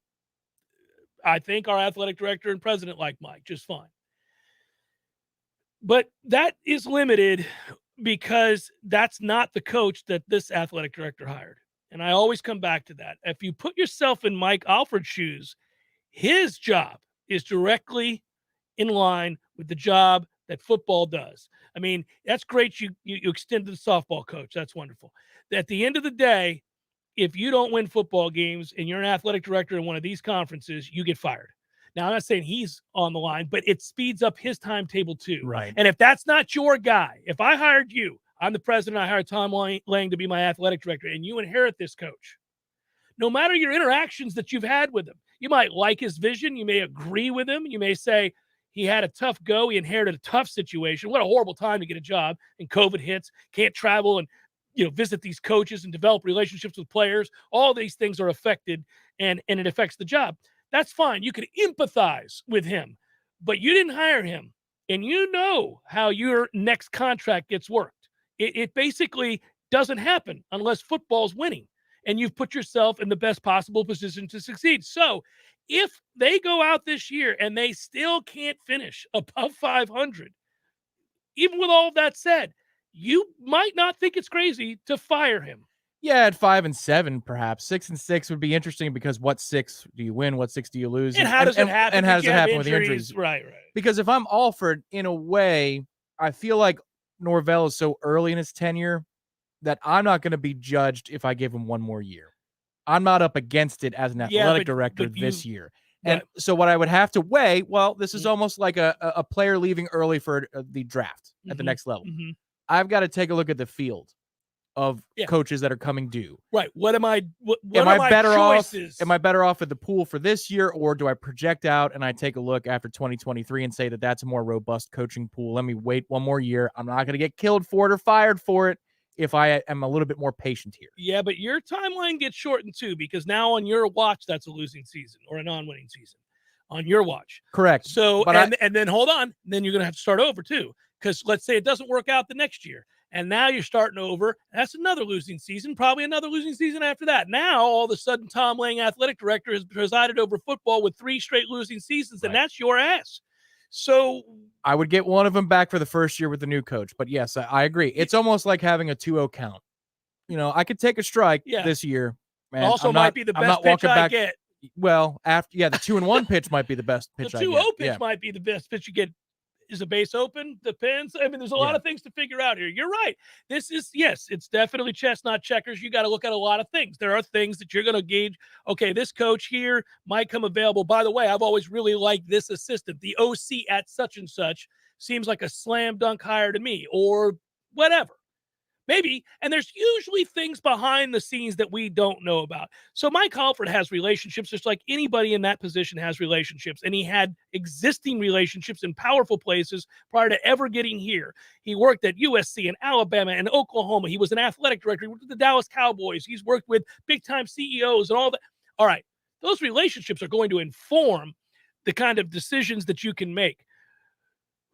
athletic director and president like Mike just fine. But that is limited because that's not the coach that this athletic director hired. And I always come back to that. If you put yourself in Mike Alford's shoes, his job is directly in line with the job that football does. I mean, that's great. You extend to the softball coach. That's wonderful. At the end of the day, if you don't win football games and you're an athletic director in one of these conferences, you get fired. Now, I'm not saying he's on the line, but it speeds up his timetable too. Right. And if that's not your guy, if I hired you, I'm the president, I hired Tom Lang to be my athletic director, and you inherit this coach. No matter your interactions that you've had with him, you might like his vision. You may agree with him. You may say, he had a tough go. He inherited a tough situation. What a horrible time to get a job. And COVID hits, can't travel and visit these coaches and develop relationships with players. All these things are affected, and it affects the job. That's fine. You can empathize with him, but you didn't hire him, and you know how your next contract gets worked. It basically doesn't happen unless football's winning, and you've put yourself in the best possible position to succeed. So if they go out this year and they still can't finish above 500, even with all of that said, you might not think it's crazy to fire him. Yeah, at 5-7, perhaps 6-6 would be interesting because what 6 do you win? What 6 do you lose? And how does it happen? And how does it happen with the injuries? injuries? Right. Because if I'm Alford, in a way, I feel like Norvell is so early in his tenure that I'm not going to be judged if I give him one more year. I'm not up against it as an athletic director this year. And so what I would have to weigh, this is almost like a player leaving early for the draft at the next level. I've got to take a look at the field of coaches that are coming due. Right. What am I better choices? off? Am I better off at the pool for this year, or do I project out and I take a look after 2023 and say that that's a more robust coaching pool? Let me wait one more year. I'm not going to get killed for it or fired for it if I am a little bit more patient here. Yeah, but your timeline gets shortened too, because now on your watch, that's a losing season or a non-winning season on your watch. Correct. So, and then hold on, then you're going to have to start over too. Because let's say it doesn't work out the next year, and now you're starting over. That's another losing season, probably another losing season after that. Now, all of a sudden, Tom Lang, athletic director, has presided over football with 3 straight losing seasons, and that's your ass. So I would get one of them back for the first year with the new coach. But yes, I agree. It's almost like having a 2-0 count. I could take a strike this year. Man, also might be the best pitch I get. Well, the 2-1 pitch might be the best pitch I get. The 2-0 pitch might be the best pitch you get. Is a base open? Depends. I mean, there's a lot of things to figure out here. You're right. This is, it's definitely chess, not checkers. You got to look at a lot of things. There are things that you're going to gauge. Okay, this coach here might come available. By the way, I've always really liked this assistant. The OC at such and such seems like a slam dunk hire to me, or whatever. Maybe. And there's usually things behind the scenes that we don't know about. So Mike Alford has relationships, just like anybody in that position has relationships. And he had existing relationships in powerful places prior to ever getting here. He worked at USC and Alabama and Oklahoma. He was an athletic director. He worked with the Dallas Cowboys. He's worked with big-time CEOs and all that. All right. Those relationships are going to inform the kind of decisions that you can make.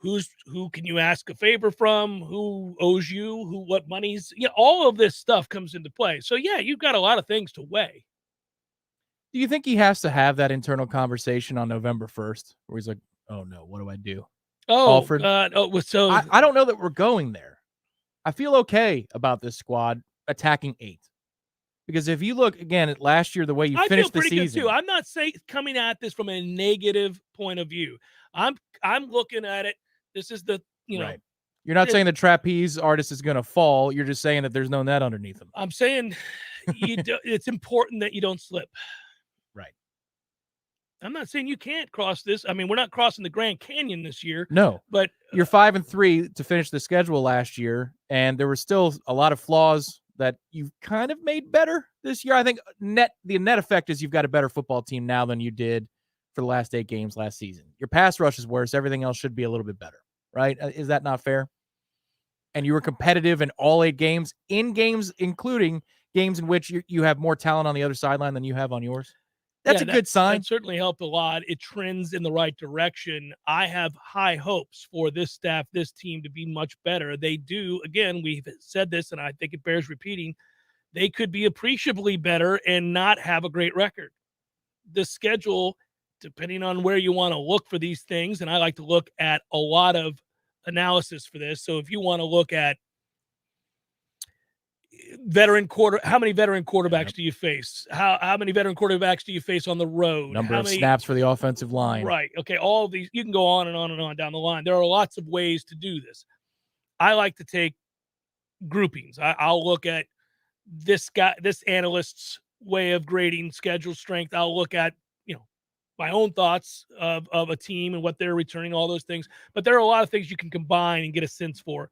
Who can you ask a favor from? Who owes you? What monies? All of this stuff comes into play. So you've got a lot of things to weigh. Do you think he has to have that internal conversation on November 1st, where he's like, "Oh no, what do I do?" Alford? So I don't know that we're going there. I feel okay about this squad attacking 8. Because if you look again at last year, the way you finished the season, good too. I'm not coming at this from a negative point of view. I'm looking at it. This is the right. You're not saying the trapeze artist is going to fall. You're just saying that there's no net underneath him. I'm saying it's important that you don't slip. Right. I'm not saying you can't cross this. I mean, we're not crossing the Grand Canyon this year. No, but you're 5-3 to finish the schedule last year, and there were still a lot of flaws that you've kind of made better this year. I think the net effect is you've got a better football team now than you did for the last 8 games last season. Your pass rush is worse. Everything else should be a little bit better, right? Is that not fair? And you were competitive in all 8 games, including games in which you have more talent on the other sideline than you have on yours. That's a good sign. That certainly helped a lot. It trends in the right direction. I have high hopes for this staff, this team to be much better. They do. Again, we've said this, and I think it bears repeating. They could be appreciably better and not have a great record. The schedule, depending on where you want to look for these things, and I like to look at a lot of analysis for this. So if you want to look at how many veteran quarterbacks do you face? How many veteran quarterbacks do you face on the road? Number of snaps for the offensive line. Right. Okay. All of these, you can go on and on and on down the line. There are lots of ways to do this. I like to take groupings. I'll look at this analyst's way of grading schedule strength. I'll look at, my own thoughts of a team and what they're returning, all those things. But there are a lot of things you can combine and get a sense for.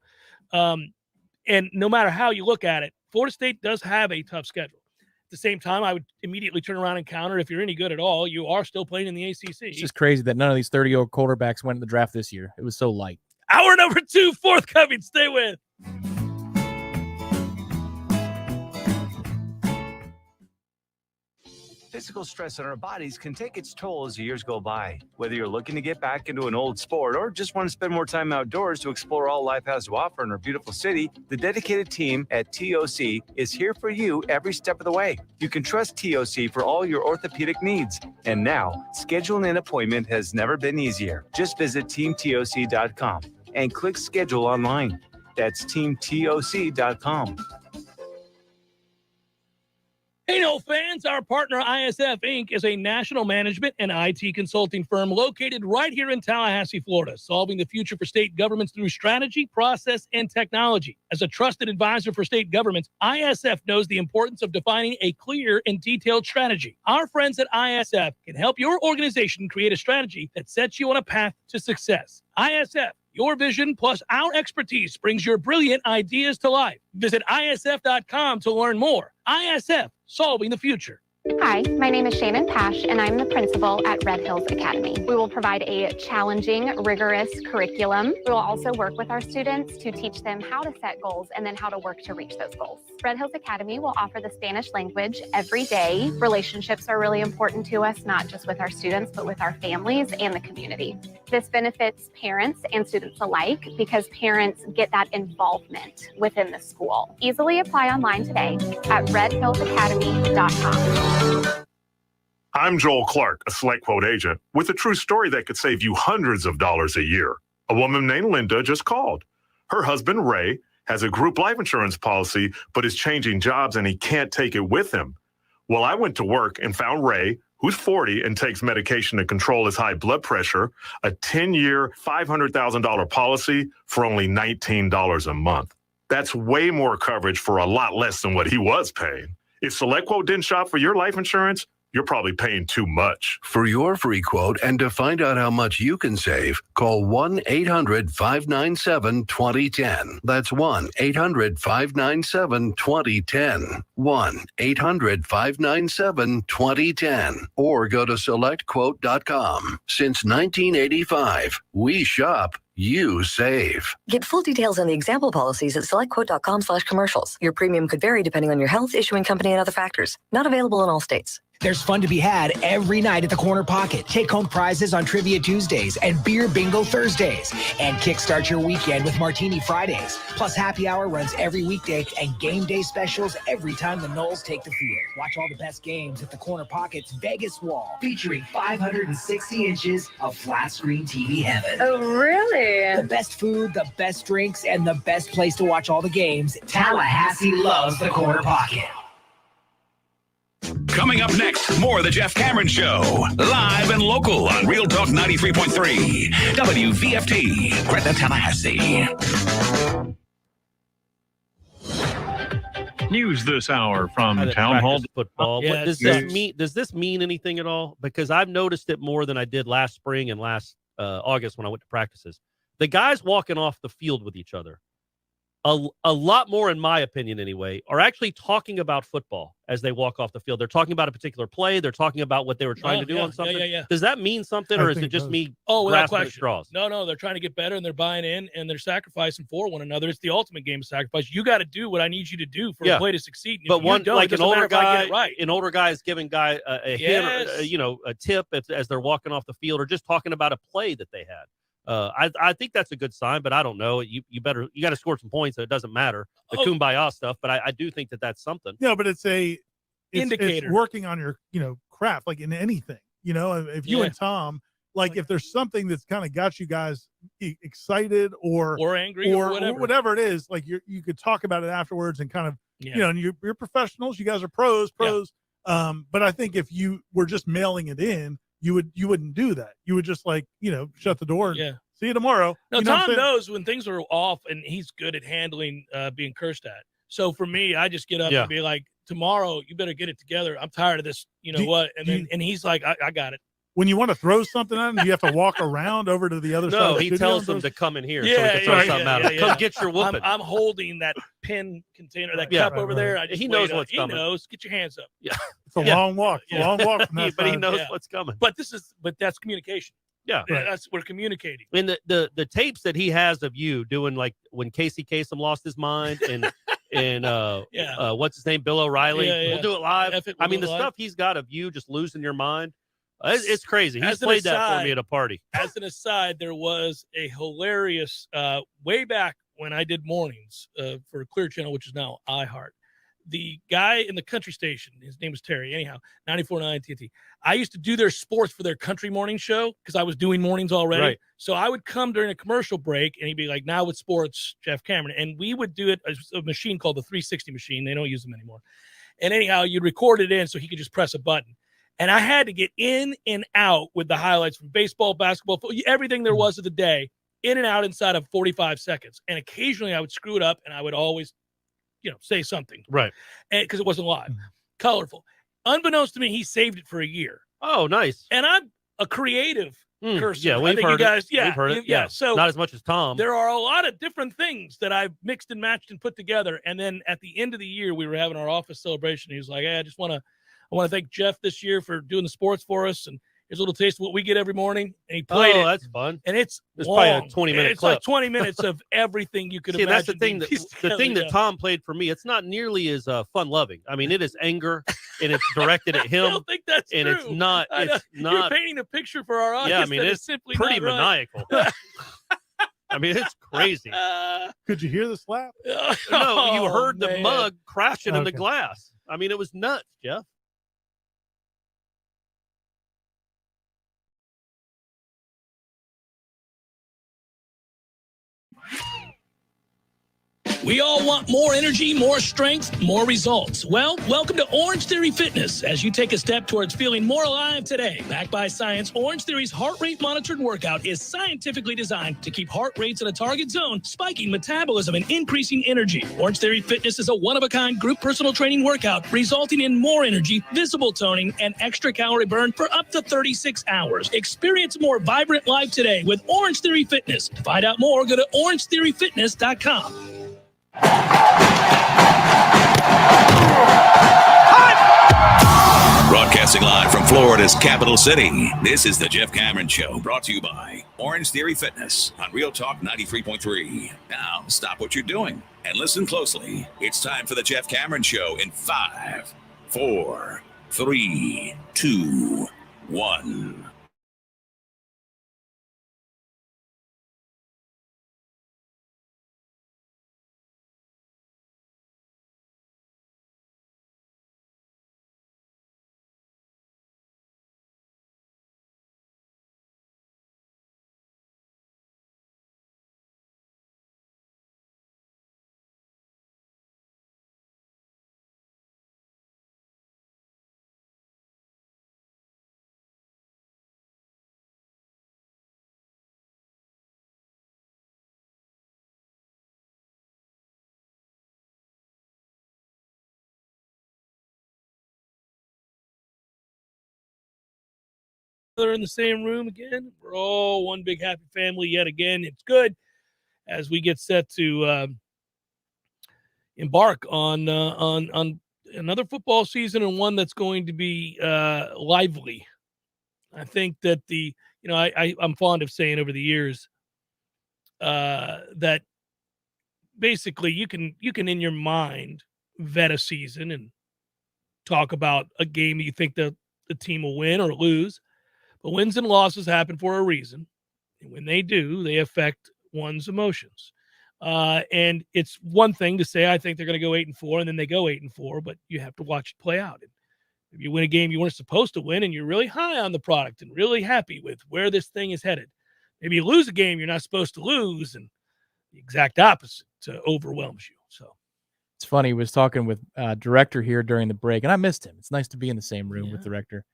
And no matter how you look at it, Florida State does have a tough schedule. At the same time, I would immediately turn around and counter, if you're any good at all, you are still playing in the ACC. It's just crazy that none of these 30-year-old quarterbacks went in the draft this year. It was so light. Hour number 2 forthcoming. Stay with. Physical stress on our bodies can take its toll as the years go by. Whether you're looking to get back into an old sport or just want to spend more time outdoors to explore all life has to offer in our beautiful city, the dedicated team at TOC is here for you every step of the way. You can trust TOC for all your orthopedic needs. And now, scheduling an appointment has never been easier. Just visit teamtoc.com and click schedule online. That's teamtoc.com. Hey, Nole fans, our partner ISF Inc. is a national management and IT consulting firm located right here in Tallahassee, Florida, solving the future for state governments through strategy, process, and technology. As a trusted advisor for state governments, ISF knows the importance of defining a clear and detailed strategy. Our friends at ISF can help your organization create a strategy that sets you on a path to success. ISF, your vision plus our expertise brings your brilliant ideas to life. Visit ISF.com to learn more. ISF, solving the future. Hi, my name is Shannon Pash, and I'm the principal at Red Hills Academy. We will provide a challenging, rigorous curriculum. We will also work with our students to teach them how to set goals and then how to work to reach those goals. Red Hills Academy will offer the Spanish language every day. Relationships are really important to us, not just with our students, but with our families and the community. This benefits parents and students alike because parents get that involvement within the school. Easily apply online today at redhillsacademy.com. I'm Joel Clark, a Select Quote agent, with a true story that could save you hundreds of dollars a year. A woman named Linda just called. Her husband, Ray, has a group life insurance policy, but is changing jobs and he can't take it with him. Well, I went to work and found Ray, who's 40 and takes medication to control his high blood pressure, a 10-year, $500,000 policy for only $19 a month. That's way more coverage for a lot less than what he was paying. If SelectQuote didn't shop for your life insurance, you're probably paying too much. For your free quote and to find out how much you can save, call 1-800-597-2010. That's 1-800-597-2010. 1-800-597-2010. Or go to selectquote.com. Since 1985, we shop. You save. Get full details on the example policies at selectquote.com/commercials. Your premium could vary depending on your health, issuing company, and other factors. Not available in all states. There's fun to be had every night at the Corner Pocket. Take home prizes on Trivia Tuesdays and Beer Bingo Thursdays. And kickstart your weekend with Martini Fridays. Plus happy hour runs every weekday and game day specials every time the Noles take the field. Watch all the best games at the Corner Pocket's Vegas wall, featuring 560 inches of flat screen TV heaven. Oh, really? The best food, the best drinks, and the best place to watch all the games. Tallahassee loves the Corner Pocket. Coming up next, more of the Jeff Cameron Show. Live and local on Real Talk 93.3. WVFT, Gretna, Tallahassee. News this hour from How to Town Hall. practice football. Yeah, What, does it's- this mean? Does this mean anything at all? Because I've noticed it more than I did last spring and last August when I went to practices. The guys walking off the field with each other, a lot more, in my opinion anyway, are actually talking about football as they walk off the field. They're talking about a particular play. They're talking about what they were trying to do on something. Yeah. Does that mean something, or is it just me without grasping at question. straws? No, they're trying to get better, and they're buying in, and they're sacrificing for one another. It's the ultimate game of sacrifice. You got to do what I need you to do for a play to succeed. And But if you one, don't, like it an doesn't matter older if I get guy, it right. an older guy is giving guy a hint, or, a tip as they're walking off the field, or just talking about a play that they had. I think that's a good sign, but I don't know. You got to score some points, so it doesn't matter the kumbaya stuff. But I do think that's something. Yeah, but it's indicator. It's working on your craft, like in anything. If you and Tom, like if there's something that's kind of got you guys excited or angry or whatever it is, like you could talk about it afterwards and kind of and you're professionals. You guys are pros. But I think if you were just mailing it in, you wouldn't do that. You would just shut the door and see you tomorrow. No, You know what I'm Tom saying? knows when things are off, and he's good at handling being cursed at. So for me, I just get up and be like, tomorrow, you better get it together. I'm tired of this. And he's like, I got it. When you want to throw something at him, do you have to walk around over to the other side? No, of the he studio tells and them throw- to come in here so we can throw something out. Come get your whooping. I'm holding that pin container, that Yeah. cup over there. I just He knows wait what's coming. He knows. Get your hands up. Yeah. It's a long walk. It's a long walk from that But he side. knows what's coming. But that's communication. Yeah. We're communicating. And the tapes that he has of you doing, like when Casey Kasem lost his mind and what's his name, Bill O'Reilly. Yeah. We'll do it live. We'll I mean, do the it live. stuff he's got of you just losing your mind, it's crazy. He's As an played that for aside- me at a party. As an aside, there was a hilarious way back when I did mornings for Clear Channel, which is now iHeart. The guy in the country station, his name was Terry. Anyhow, 94.9 TNT. I used to do their sports for their country morning show because I was doing mornings already. Right. So I would come during a commercial break, and he'd be like, "Now with sports, Jeff Cameron," and we would do it a machine called the 360 machine. They don't use them anymore. And anyhow, you'd record it in so he could just press a button. And I had to get in and out with the highlights from baseball, basketball, everything there was of the day, in and out inside of 45 seconds. And occasionally I would screw it up, and I would always, say something. Right. And because it wasn't live. Colorful. Unbeknownst to me, he saved it for a year. Oh, nice. And I'm a creative cursor. Yeah, I we've think heard you guys, it. We've heard it. Yeah. So not as much as Tom. there are a lot of different things that I've mixed and matched and put together. And then at the end of the year, we were having our office celebration. He was like, "Hey, I want to thank Jeff this year for doing the sports for us. And here's a little taste of what we get every morning." And he played it. That's fun. And it's probably a long. 20-minute It's clip. like 20 minutes of everything you could See, imagine. that's the thing being that pieced the thing together, that Tom played for me. It's not nearly as fun-loving. I mean, it is anger, and it's directed at him. I don't think that's and true. it's not. I know. It's You're not. painting a picture for our audience. Yeah, I mean, that is it's simply pretty not right. maniacal. I mean, it's crazy. Could you hear the slap? No, you heard the man. mug crashing in the Okay. glass. I mean, it was nuts, Jeff. We all want more energy, more strength, more results. Well, welcome to Orange Theory Fitness as you take a step towards feeling more alive today. Backed by science, Orange Theory's heart rate monitored workout is scientifically designed to keep heart rates in a target zone, spiking metabolism and increasing energy. Orange Theory Fitness is a one-of-a-kind group personal training workout resulting in more energy, visible toning, and extra calorie burn for up to 36 hours. Experience a more vibrant life today with Orange Theory Fitness. To find out more, go to orangetheoryfitness.com. Broadcasting live from Florida's capital city, this is the Jeff Cameron Show, brought to you by Orange Theory Fitness on Real Talk 93.3. Now, stop what you're doing and listen closely. It's time for the Jeff Cameron Show in 5, 4, 3, 2, 1. in the same room again. We're all one big happy family yet again. It's good as we get set to embark on another football season, and one that's going to be lively. I think that I'm fond of saying over the years that basically you can in your mind vet a season and talk about a game that you think the team will win or lose, but wins and losses happen for a reason, and when they do, they affect one's emotions. And it's one thing to say I think they're going to go 8-4, and then they go 8-4, but you have to watch it play out. And if you win a game you weren't supposed to win, and you're really high on the product and really happy with where this thing is headed, maybe you lose a game you're not supposed to lose, and the exact opposite overwhelms you. So it's funny. I was talking with director here during the break, and I missed him. It's nice to be in the same room with director.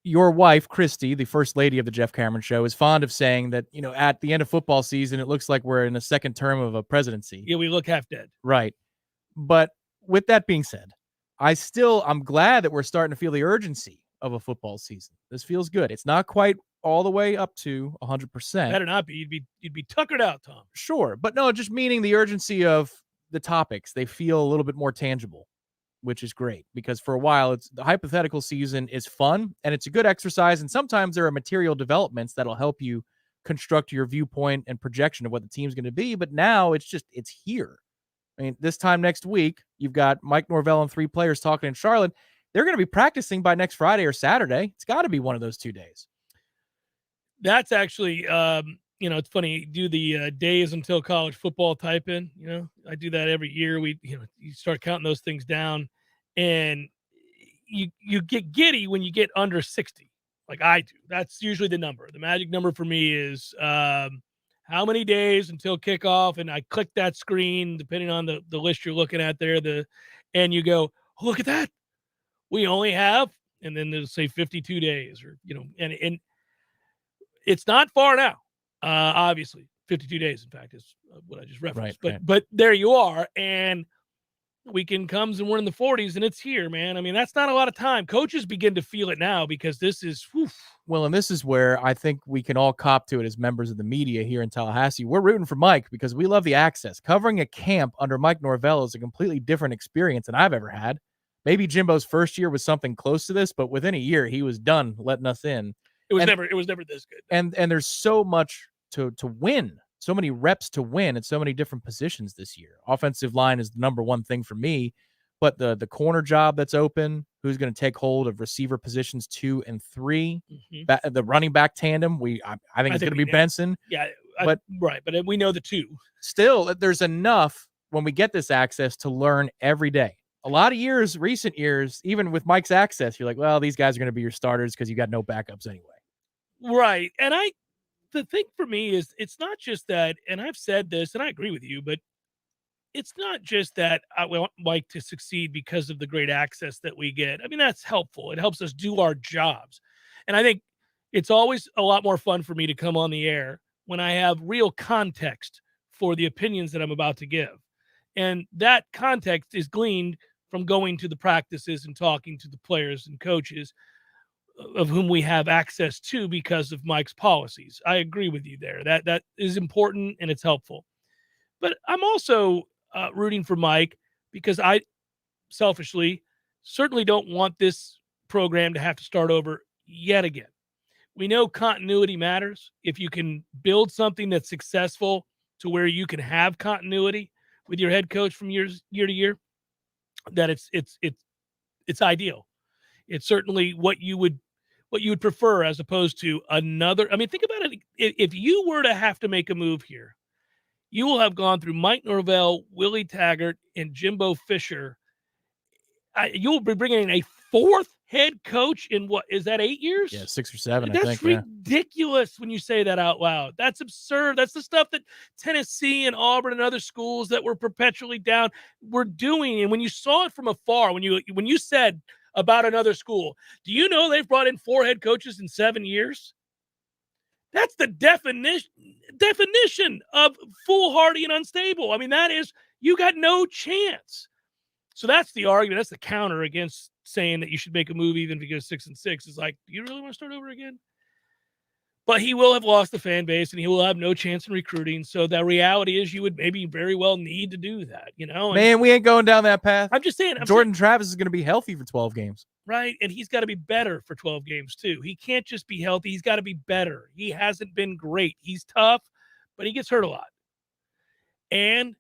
Your wife, Christy, the first lady of the Jeff Cameron Show, is fond of saying that, at the end of football season, it looks like we're in a second term of a presidency. Yeah, we look half dead. Right. But with that being said, I'm glad that we're starting to feel the urgency of a football season. This feels good. It's not quite all the way up to 100%. Better not be. You'd be tuckered out, Tom. Sure. But no, just meaning the urgency of the topics. They feel a little bit more tangible, which is great, because for a while the hypothetical season is fun and it's a good exercise. And sometimes there are material developments that'll help you construct your viewpoint and projection of what the team's going to be. But now it's here. I mean, this time next week, you've got Mike Norvell and 3 players talking in Charlotte. They're going to be practicing by next Friday or Saturday. It's got to be one of those 2 days. That's actually, it's funny. You do the days until college football type in. I do that every year. You start counting those things down, and you get giddy when you get under 60, like I do. That's usually the number. The magic number for me is how many days until kickoff, and I click that screen depending on the list you're looking at there. And you go, oh, look at that. We only have, and then they'll say 52 days, or and it's not far now. Obviously, 52 days, in fact, is what I just referenced. But there you are, and weekend comes and we're in the 40s, and it's here, man. I mean, that's not a lot of time. Coaches begin to feel it now, because this is well, and this is where I think we can all cop to it as members of the media here in Tallahassee. We're rooting for Mike because we love the access. Covering a camp under Mike Norvell is a completely different experience than I've ever had. Maybe Jimbo's first year was something close to this, but within a year he was done letting us in. It was never this good. And there's so much to win, so many reps to win at so many different positions this year. Offensive line is the number one thing for me, but the corner job that's open, who's going to take hold of receiver positions 2 and 3, the running back tandem. I think it's going to be Benson. Yeah, but we know the 2. Still, there's enough when we get this access to learn every day. A lot of years, recent years, even with Mike's access, you're like, well, these guys are going to be your starters because you got no backups anyway. Right. And the thing for me is, it's not just that, and I've said this and I agree with you, but it's not just that I want Mike to succeed because of the great access that we get. I mean, that's helpful. It helps us do our jobs. And I think it's always a lot more fun for me to come on the air when I have real context for the opinions that I'm about to give. And that context is gleaned from going to the practices and talking to the players and coaches of whom we have access to because of Mike's policies. I agree with you there. That is important and it's helpful. But I'm also rooting for Mike because I selfishly certainly don't want this program to have to start over yet again. We know continuity matters. If you can build something that's successful to where you can have continuity with your head coach from year to year, that it's ideal. It's certainly what you would prefer as opposed to another. I mean, think about it. If you were to have to make a move here, you will have gone through Mike Norvell, Willie Taggart, and Jimbo Fisher. You will be bringing in a 4th head coach in what is that, 8 years? Yeah, 6 or 7. That's I think. ridiculous when you say that out loud. That's absurd. That's the stuff that Tennessee and Auburn and other schools that were perpetually down were doing. And when you saw it from afar, when you said about another school, do you know they've brought in 4 head coaches in 7 years? That's the definition of foolhardy and unstable. I mean, that is, you got no chance. So that's the argument. That's the counter against saying that you should make a move even if you go 6-6 is like, do you really want to start over again? But he will have lost the fan base and he will have no chance in recruiting. So the reality is you would maybe very well need to do that, you know? And Man, we ain't going down that path. I'm just saying. Jordan Travis is going to be healthy for 12 games. Right. And he's got to be better for 12 games too. He can't just be healthy. He's got to be better. He hasn't been great. He's tough, but he gets hurt a lot. And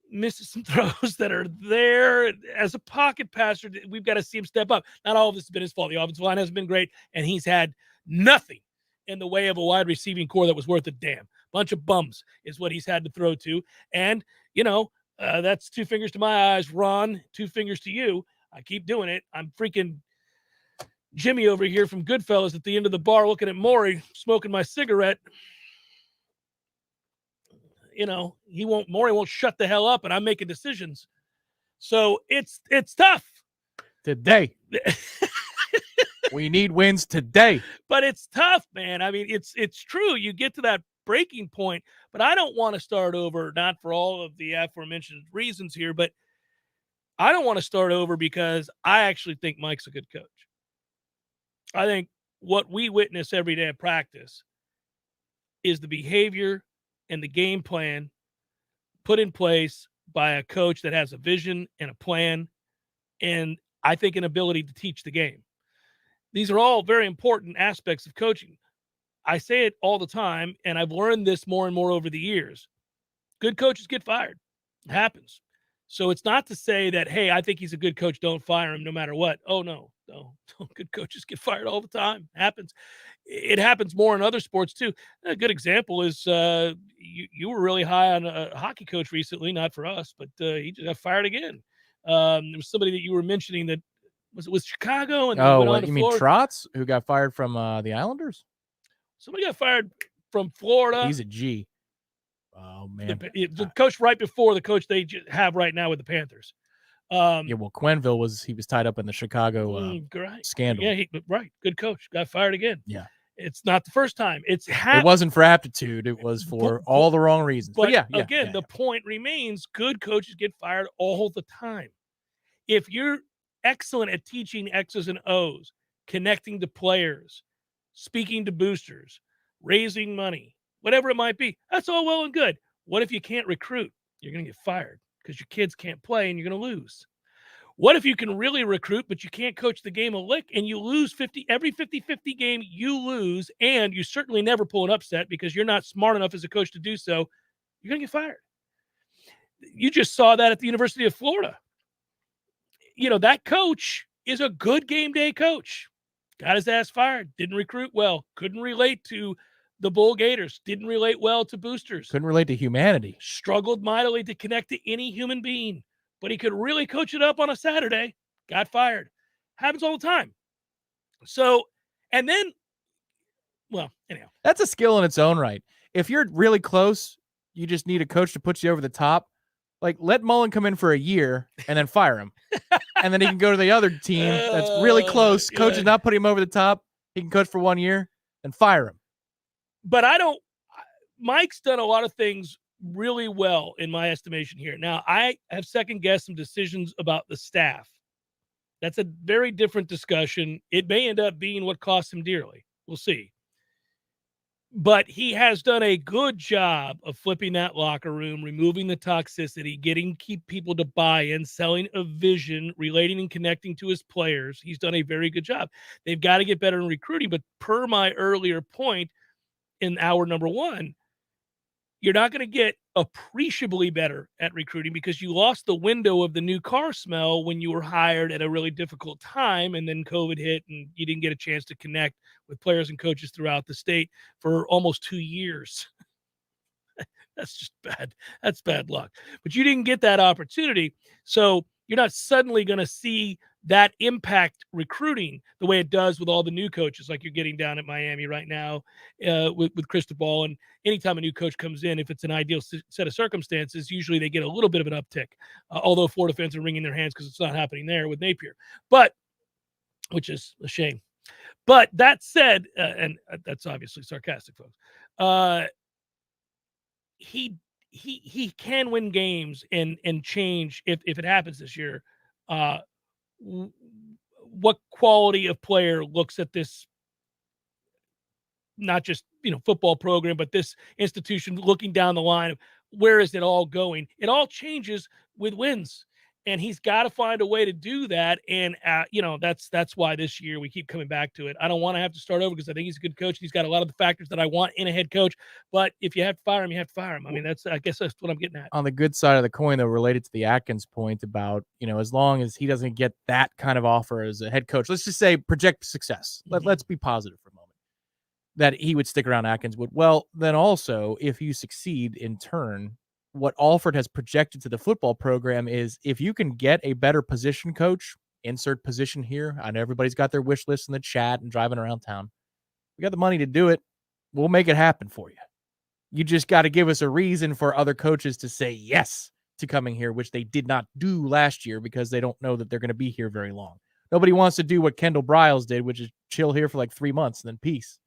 misses some throws that are there. As a pocket passer, we've got to see him step up. Not all of this has been his fault. The offensive line hasn't been great, and he's had nothing in the way of a wide receiving core that was worth a damn. Bunch of bums is what he's had to throw to. And, you know, that's 2 fingers to my eyes, Ron, 2 fingers to you. I keep doing it. I'm freaking Jimmy over here from Goodfellas at the end of the bar looking at Maury smoking my cigarette. You know, Maury won't shut the hell up, and I'm making decisions. So it's tough. Today. We need wins today. But it's tough, man. I mean, it's true. You get to that breaking point, but I don't want to start over, not for all of the aforementioned reasons here, but I don't want to start over because I actually think Mike's a good coach. I think what we witness every day at practice is the behavior and the game plan put in place by a coach that has a vision and a plan, and I think an ability to teach the game. These are all very important aspects of coaching. I say it all the time, and I've learned this more and more over the years. Good coaches get fired. It happens. So it's not to say that, hey, I think he's a good coach, don't fire him no matter what. Oh, no. Good coaches get fired all the time. It happens. It happens more in other sports, too. A good example is you were really high on a hockey coach recently, not for us, but he just got fired again. There was somebody that you were mentioning that was Chicago. And You mean Trotz, who got fired from the Islanders? Somebody got fired from Florida. He's a G. Oh, man. The coach right before the coach they have right now with the Panthers. Well, Quenneville was tied up in the Chicago scandal. Yeah, right. Good coach. Got fired again. Yeah. It's not the first time. It wasn't for aptitude. It was for all the wrong reasons. But the point remains, good coaches get fired all the time. If you're excellent at teaching X's and O's, connecting to players, speaking to boosters, raising money, whatever it might be, that's all well and good. What if you can't recruit? You're going to get fired because your kids can't play and you're going to lose. What if you can really recruit, but you can't coach the game a lick and you lose every 50-50 game you lose, and you certainly never pull an upset because you're not smart enough as a coach to do so, you're going to get fired. You just saw that at the University of Florida. You know, that coach is a good game day coach. Got his ass fired. Didn't recruit well. Couldn't relate to the Bull Gators. Didn't relate well to boosters. Couldn't relate to humanity. Struggled mightily to connect to any human being. But he could really coach it up on a Saturday. Got fired. Happens all the time. So, and then, well, anyhow. That's a skill in its own right. If you're really close, you just need a coach to put you over the top. Like, let Mullen come in for a year and then fire him. And then he can go to the other team that's really close. Coach is not putting him over the top. He can coach for 1 year and fire him. But Mike's done a lot of things really well in my estimation here. Now, I have second-guessed some decisions about the staff. That's a very different discussion. It may end up being what costs him dearly. We'll see. But he has done a good job of flipping that locker room, removing the toxicity, keep people to buy in, selling a vision, relating and connecting to his players. He's done a very good job. They've got to get better in recruiting. But per my earlier point in hour number 1, you're not going to get appreciably better at recruiting because you lost the window of the new car smell when you were hired at a really difficult time, and then COVID hit and you didn't get a chance to connect with players and coaches throughout the state for almost 2 years. That's just bad. That's bad luck. But you didn't get that opportunity. So you're not suddenly going to see that impact recruiting the way it does with all the new coaches, like you're getting down at Miami right now with Cristobal. And anytime a new coach comes in, if it's an ideal set of circumstances, usually they get a little bit of an uptick, although Florida fans are wringing their hands because it's not happening there with Napier, which is a shame. But that said, and that's obviously sarcastic, folks, he can win games and change if it happens this year. what quality of player looks at this, not just, football program, but this institution looking down the line of where is it all going? It all changes with wins. And he's got to find a way to do that. And, that's why this year we keep coming back to it. I don't want to have to start over because I think he's a good coach. He's got a lot of the factors that I want in a head coach. But if you have to fire him, you have to fire him. I mean, I guess that's what I'm getting at. On the good side of the coin, though, related to the Atkins point about, as long as he doesn't get that kind of offer as a head coach, let's just say project success. Let's be positive for a moment. That he would stick around Atkins would. Well, then also, if you succeed in turn, what Alford has projected to the football program is if you can get a better position coach, insert position here. I know everybody's got their wish list in the chat and driving around town. We got the money to do it. We'll make it happen for you. You just got to give us a reason for other coaches to say yes to coming here, which they did not do last year because they don't know that they're going to be here very long. Nobody wants to do what Kendall Briles did, which is chill here for like 3 months and then peace.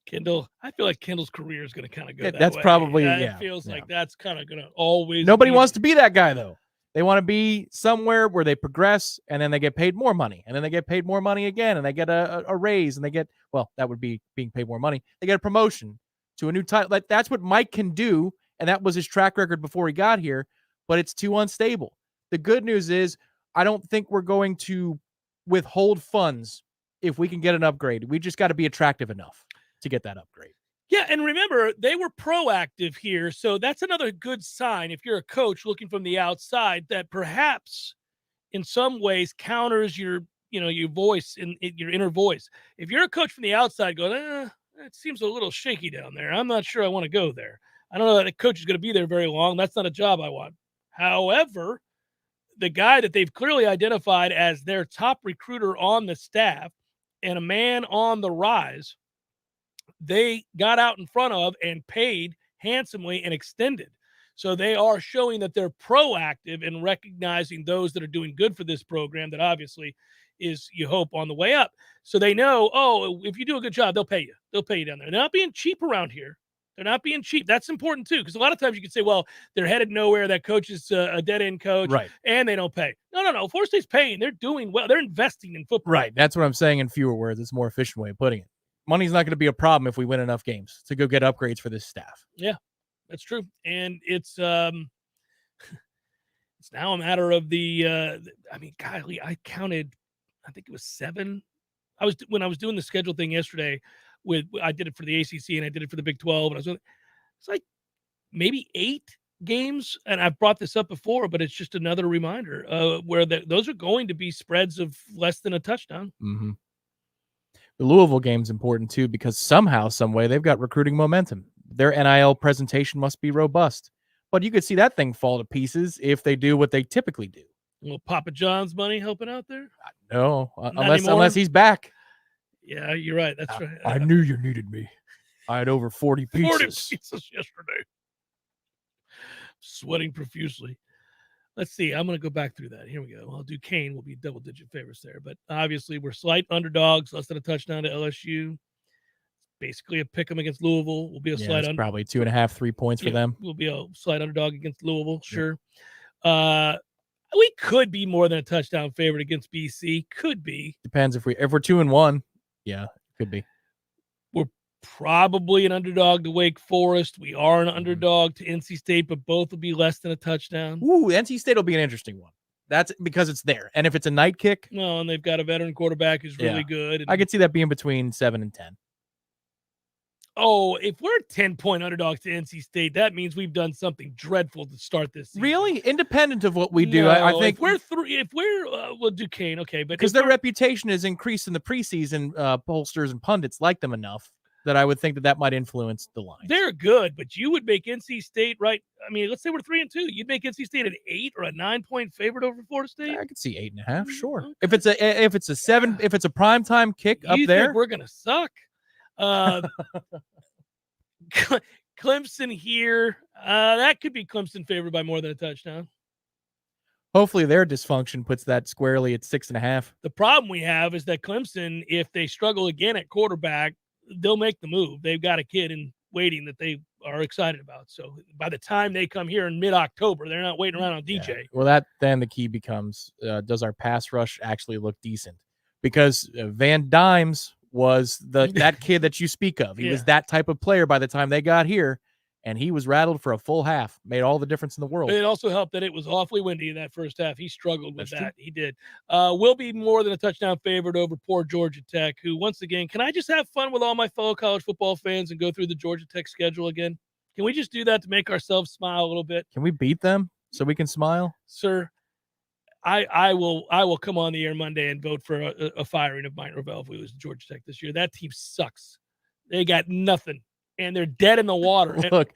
Kendall, I feel like Kendall's career is going to kind of go that that's way. probably, It feels like that's kind of going to always. Nobody wants to be that guy, though. They want to be somewhere where they progress, and then they get paid more money, and then they get paid more money again, and they get a raise, and they get, well, that would be being paid more money. They get a promotion to a new title. Like, that's what Mike can do, and that was his track record before he got here, but it's too unstable. The good news is I don't think we're going to withhold funds if we can get an upgrade. We just got to be attractive enough to get that upgrade. Yeah, and remember, they were proactive here, so that's another good sign if you're a coach looking from the outside that perhaps in some ways counters your voice, in your inner voice. If you're a coach from the outside going, it seems a little shaky down there. I'm not sure I want to go there. I don't know that a coach is going to be there very long. That's not a job I want. However, the guy that they've clearly identified as their top recruiter on the staff and a man on the rise, they got out in front of and paid handsomely and extended. So they are showing that they're proactive in recognizing those that are doing good for this program that obviously is, you hope, on the way up. So they know, if you do a good job, they'll pay you. They'll pay you down there. They're not being cheap around here. They're not being cheap. That's important too, because a lot of times you can say, well, they're headed nowhere. That coach is a dead-end coach, right? And they don't pay. No. Florida State's paying. They're doing well. They're investing in football. Right. That's what I'm saying in fewer words. It's a more efficient way of putting it. Money's not going to be a problem if we win enough games to go get upgrades for this staff. Yeah, that's true. And it's now a matter of golly, I counted, I think it was 7. When I was doing the schedule thing yesterday I did it for the ACC and I did it for the Big 12. And it's like maybe 8 games. And I've brought this up before, but it's just another reminder where those are going to be spreads of less than a touchdown. Mm-hmm. The Louisville game's important too because somehow, some way, they've got recruiting momentum. Their NIL presentation must be robust. But you could see that thing fall to pieces if they do what they typically do. Well, Papa John's money helping out there? No, unless he's back. Yeah, you're right. That's right. I knew you needed me. I had over 40 pizzas. 40 pizzas yesterday. Sweating profusely. Let's see. I'm going to go back through that. Here we go. Well, Duquesne will be double-digit favorites there. But obviously, we're slight underdogs, less than a touchdown to LSU. Basically, a pick 'em against Louisville. Will be a slight underdog. Probably 2.5, 3 points for them. We'll be a slight underdog against Louisville, sure. We could be more than a touchdown favorite against BC. Could be. Depends if we're 2-1. Yeah, could be. We're probably an underdog to Wake Forest. We are an underdog to NC State, but both will be less than a touchdown. Ooh, NC State will be an interesting one. That's because it's there. And if it's a night kick. No, and they've got a veteran quarterback who's really good. I could see that being between 7 and 10. Oh, if we're 10-point underdogs to NC State, that means we've done something dreadful to start this season. Really? Independent of what we do, No, I think if we're Duquesne, okay, but because their reputation is increased in the preseason, pollsters and pundits like them enough that I would think that might influence the line. They're good, but you would make NC State right. I mean, let's say we're 3-2. You'd make NC State an 8 or a 9-point favorite over Florida State. I could see 8.5. Sure. Okay. If it's a 7, if it's a primetime kick up you there, think we're gonna suck. Clemson here. That could be Clemson favored by more than a touchdown. Hopefully their dysfunction puts that squarely at 6.5. The problem we have is that Clemson, if they struggle again at quarterback, they'll make the move. They've got a kid in waiting that they are excited about. So by the time they come here in mid-October, they're not waiting around on DJ. Well, then the key becomes, does our pass rush actually look decent? Because Van Dimes was that kid that you speak of. He was that type of player by the time they got here, and he was rattled for a full half. Made all the difference in the world. But it also helped that it was awfully windy in that first half. He struggled with that. He did. Will be more than a touchdown favorite over poor Georgia Tech, who, once again, can I just have fun with all my fellow college football fans and go through the Georgia Tech schedule again? Can we just do that to make ourselves smile a little bit? Can we beat them so we can smile? Sir, I will come on the air Monday and vote for a firing of Mike Norvell if we lose to Georgia Tech this year. That team sucks. They got nothing, and they're dead in the water. Look,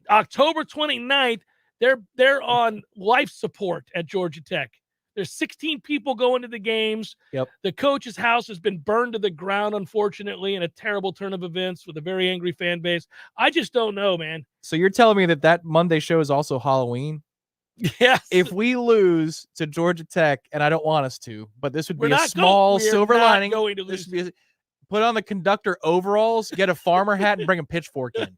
October 29th, they're on life support at Georgia Tech. There's 16 people going to the games. Yep. The coach's house has been burned to the ground, unfortunately, in a terrible turn of events with a very angry fan base. I just don't know, man. So you're telling me that Monday show is also Halloween? Yes. If we lose to Georgia Tech, and I don't want us to, but this would be a we're small silver not lining. going to This lose. would be put on the conductor overalls, get a farmer hat, and bring a pitchfork in.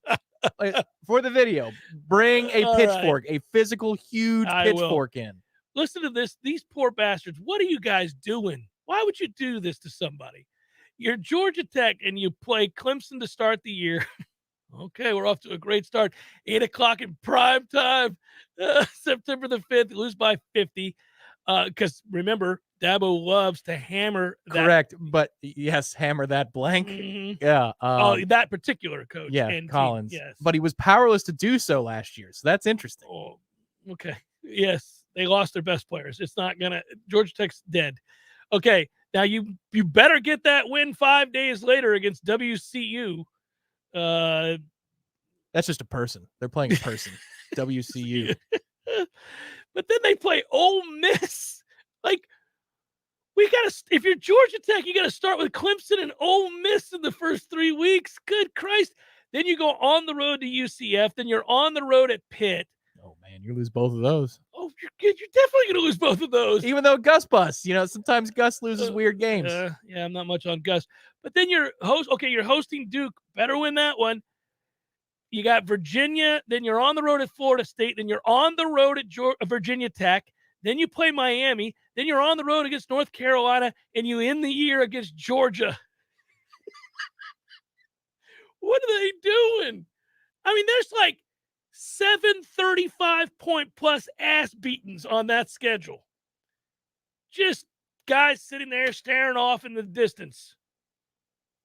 For the video, bring a All pitchfork, a physical, huge I will. pitchfork in. Listen to this. These poor bastards. What are you guys doing? Why would you do this to somebody? You're Georgia Tech and you play Clemson to start the year. Okay, we're off to a great start. 8 o'clock in prime time, September the 5th, lose by 50. Because remember, Dabo loves to hammer that. Correct, but yes, hammer that blank. Mhm. Yeah. That particular coach. Yeah, and team. Collins. Yes. But he was powerless to do so last year, so that's interesting. Oh, okay. Yes, they lost their best players. It's not gonna. Georgia Tech's dead. Okay, now you better get that win 5 days later against WCU. That's just a person. They're playing a person. WCU. But then they play Ole Miss. Like, if you're Georgia Tech, you gotta start with Clemson and Ole Miss in the first 3 weeks. Good Christ. Then you go on the road to UCF. Then you're on the road at Pitt. Oh man, you lose both of those. Oh, you're definitely gonna lose both of those. Even though Gus busts, sometimes Gus loses weird games. Yeah, I'm not much on Gus. But then you're hosting Duke. Better win that one. You got Virginia. Then you're on the road at Florida State. Then you're on the road at Virginia Tech. Then you play Miami. Then you're on the road against North Carolina, and you end the year against Georgia. What are they doing? I mean, there's like 7 35-point plus ass beatings on that schedule. Just guys sitting there staring off in the distance,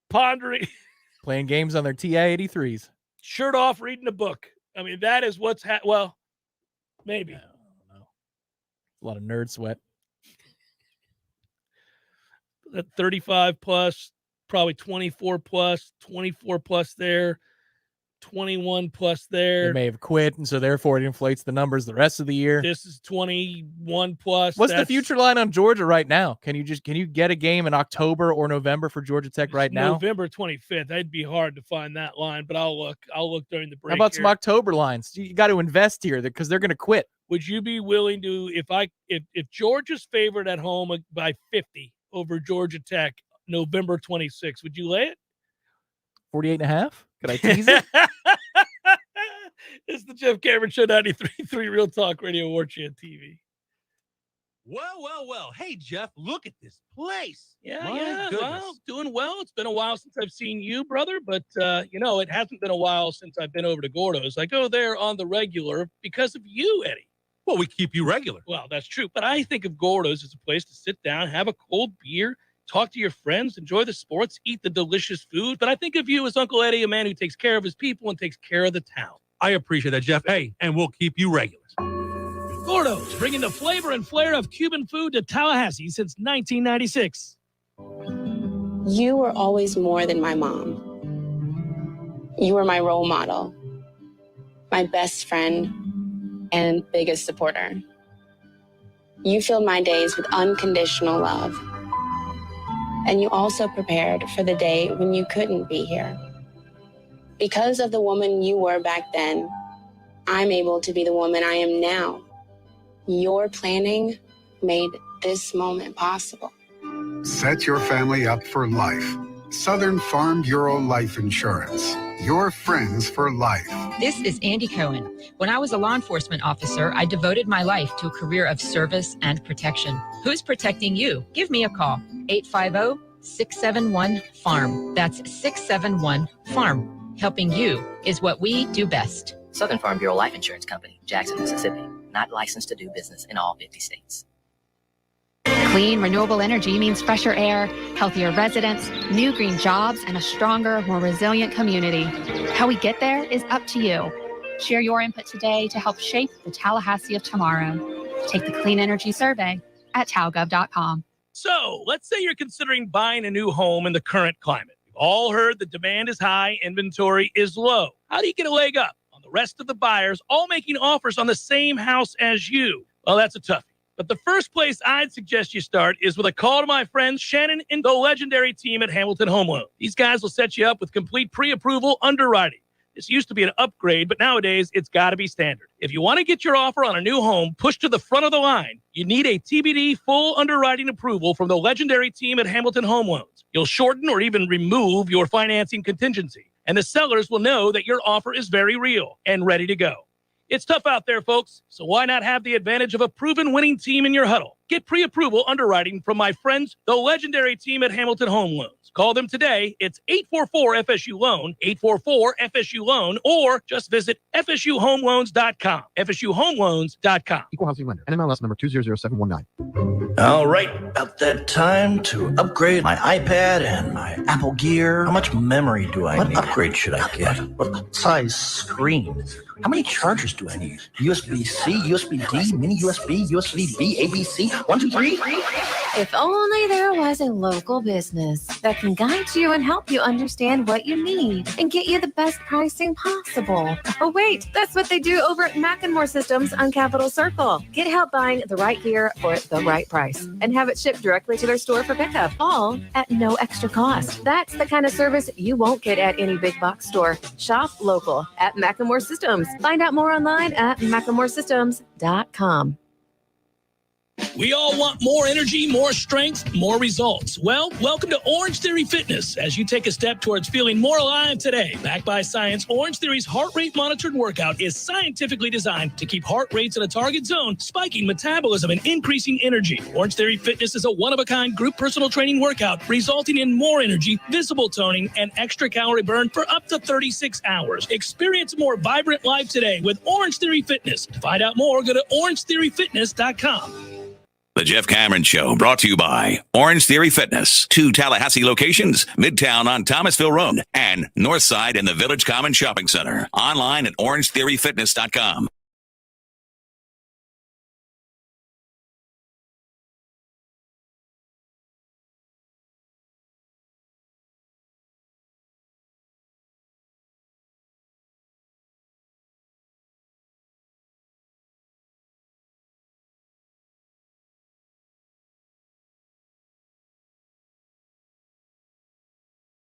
pondering, Playing games on their TI-83s. shirt off, reading a book. I mean, that is what's well, maybe. I don't know. A lot of nerd sweat. That 35 plus, probably 24 plus, 24 plus there, 21 plus there. They may have quit, and so therefore it inflates the numbers the rest of the year. This is 21 plus. What's the future line on Georgia right now? Can you get a game in October or November for Georgia Tech right now? November 25th. It'd be hard to find that line, but I'll look during the break. How about here. some October lines? You got to invest here because they're going to quit. Would you be willing to, if Georgia's favored at home by 50 over Georgia Tech, November 26th, would you lay it? 48.5? Could I tease it? It's the Jeff Cameron Show, 93.3 Real Talk Radio, Warchant TV. Well. Hey, Jeff, look at this place. Yeah, My yeah. Well, goodness. doing well. It's been a while since I've seen you, brother, but, it hasn't been a while since I've been over to Gordo's. I go there on the regular because of you, Eddie. Well, we keep you regular. Well, that's true, but I think of Gordo's as a place to sit down, have a cold beer, talk to your friends, enjoy the sports, eat the delicious food. But I think of you as Uncle Eddie, a man who takes care of his people and takes care of the town. I appreciate that, Jeff. Hey, and we'll keep you regular. Gordo's, bringing the flavor and flair of Cuban food to Tallahassee since 1996. You were always more than my mom. You were my role model, my best friend, and biggest supporter. You filled my days with unconditional love. And you also prepared for the day when you couldn't be here. Because of the woman you were back then, I'm able to be the woman I am now. Your planning made this moment possible. Set your family up for life. Southern Farm Bureau Life Insurance. Your friends for life. This is Andy Cohen. When I was a law enforcement officer, I devoted my life to a career of service and protection. Who's protecting you? Give me a call. 850-671-FARM. That's 671-FARM. Helping you is what we do best. Southern Farm Bureau Life Insurance Company, Jackson, Mississippi. Not licensed to do business in all 50 states. Clean, renewable energy means fresher air, healthier residents, new green jobs, and a stronger, more resilient community. How we get there is up to you. Share your input today to help shape the Tallahassee of tomorrow. Take the Clean Energy Survey at talgov.com. So let's say you're considering buying a new home in the current climate. We've all heard the demand is high, inventory is low. How do you get a leg up on the rest of the buyers all making offers on the same house as you? Well, that's a toughie. But the first place I'd suggest you start is with a call to my friends Shannon and the legendary team at Hamilton Home Loan. These guys will set you up with complete pre-approval underwriting. This used to be an upgrade, but nowadays it's got to be standard. If you want to get your offer on a new home pushed to the front of the line, you need a TBD full underwriting approval from the legendary team at Hamilton Home Loans. You'll shorten or even remove your financing contingency, and the sellers will know that your offer is very real and ready to go. It's tough out there, folks, so why not have the advantage of a proven winning team in your huddle? Get pre-approval underwriting from my friends, the legendary team at Hamilton Home Loans. Call them today. It's 844-FSU-LOAN, 844-FSU-LOAN, or just visit FSUHomeLoans.com, FSUHomeLoans.com. Equal housing lender, NMLS number 200719. All right, about that time to upgrade my iPad and my Apple Gear. How much memory do I need? What upgrade should I get? What size screen? How many chargers do I need? USB-C, USB-D, mini USB, USB-B, ABC, 1, 2, 3? If only there was a local business that can guide you and help you understand what you need and get you the best pricing possible. Oh, wait, that's what they do over at Macklemore Systems on Capitol Circle. Get help buying the right gear for the right price and have it shipped directly to their store for pickup, all at no extra cost. That's the kind of service you won't get at any big box store. Shop local at Macklemore Systems. Find out more online at MacklemoreSystems.com. We all want more energy, more strength, more results. Well, welcome to Orange Theory Fitness as you take a step towards feeling more alive today. Backed by science, Orange Theory's heart rate monitored workout is scientifically designed to keep heart rates in a target zone, spiking metabolism and increasing energy. Orange Theory Fitness is a one-of-a-kind group personal training workout resulting in more energy, visible toning, and extra calorie burn for up to 36 hours. Experience a more vibrant life today with Orange Theory Fitness. To find out more, go to orangetheoryfitness.com. The Jeff Cameron Show, brought to you by Orange Theory Fitness. 2 Tallahassee locations, Midtown on Thomasville Road and Northside in the Village Common Shopping Center. Online at orangetheoryfitness.com.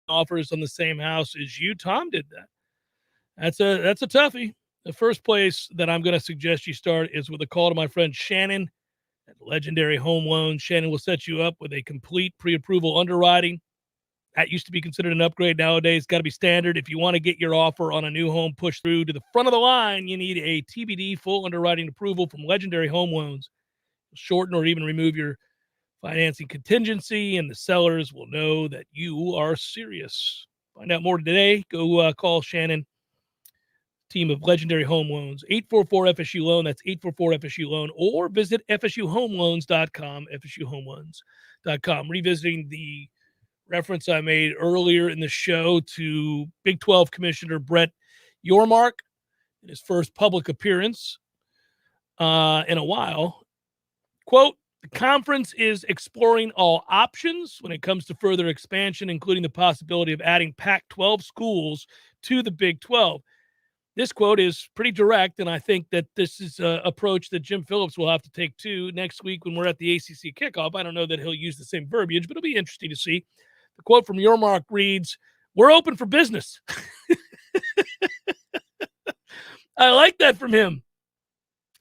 Offers on the same house as you. Tom did that. That's a toughie. The first place that I'm going to suggest you start is with a call to my friend Shannon at Legendary Home Loans. Shannon will set you up with a complete pre-approval underwriting. That used to be considered an upgrade. Nowadays, got to be standard. If you want to get your offer on a new home pushed through to the front of the line, you need a TBD full underwriting approval from Legendary Home Loans. Shorten or even remove your financing contingency, and the sellers will know that you are serious. Find out more today. Go call Shannon, team of Legendary Home Loans, 844-FSU-LOAN. That's 844-FSU-LOAN, or visit FSUHomeLoans.com, FSUHomeLoans.com. Revisiting the reference I made earlier in the show to Big 12 Commissioner Brett Yormark in his first public appearance in a while. Quote, "The conference is exploring all options when it comes to further expansion, including the possibility of adding Pac-12 schools to the Big 12. This quote is pretty direct, and I think that this is an approach that Jim Phillips will have to take too next week when we're at the ACC kickoff. I don't know that he'll use the same verbiage, but it'll be interesting to see. The quote from Yormark reads, "We're open for business." I like that from him.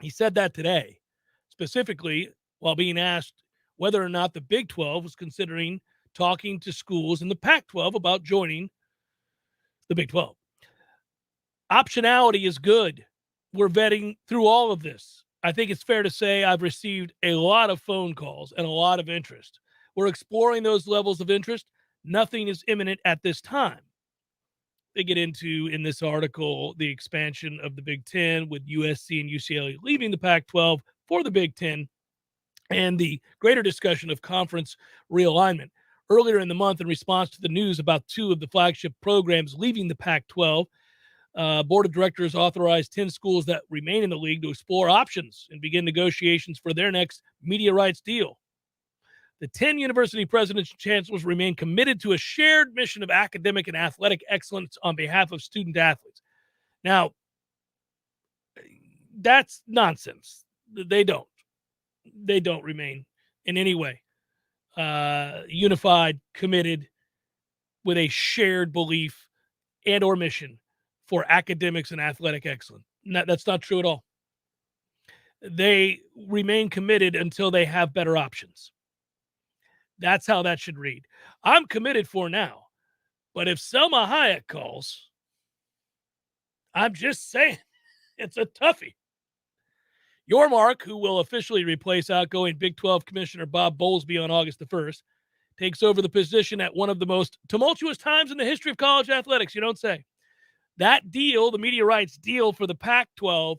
He said that today, specifically while being asked whether or not the Big 12 was considering talking to schools in the Pac-12 about joining the Big 12. Optionality is good. We're vetting through all of this. I think it's fair to say I've received a lot of phone calls and a lot of interest. We're exploring those levels of interest. Nothing is imminent at this time. They get into, in this article, the expansion of the Big Ten with USC and UCLA leaving the Pac-12 for the Big Ten, and the greater discussion of conference realignment. Earlier in the month, in response to the news about two of the flagship programs leaving the Pac-12, Board of Directors authorized 10 schools that remain in the league to explore options and begin negotiations for their next media rights deal. The 10 university presidents and chancellors remain committed to a shared mission of academic and athletic excellence on behalf of student athletes. Now, that's nonsense. They don't remain in any way unified, committed with a shared belief and or mission for academics and athletic excellence. That's not true at all. They remain committed until they have better options. That's how that should read. I'm committed for now, but if Selma Hayek calls, I'm just saying, it's a toughie. Yormark, who will officially replace outgoing Big 12 Commissioner Bob Bowlesby on August the 1st, takes over the position at one of the most tumultuous times in the history of college athletics, you don't say. That deal, the media rights deal for the Pac-12,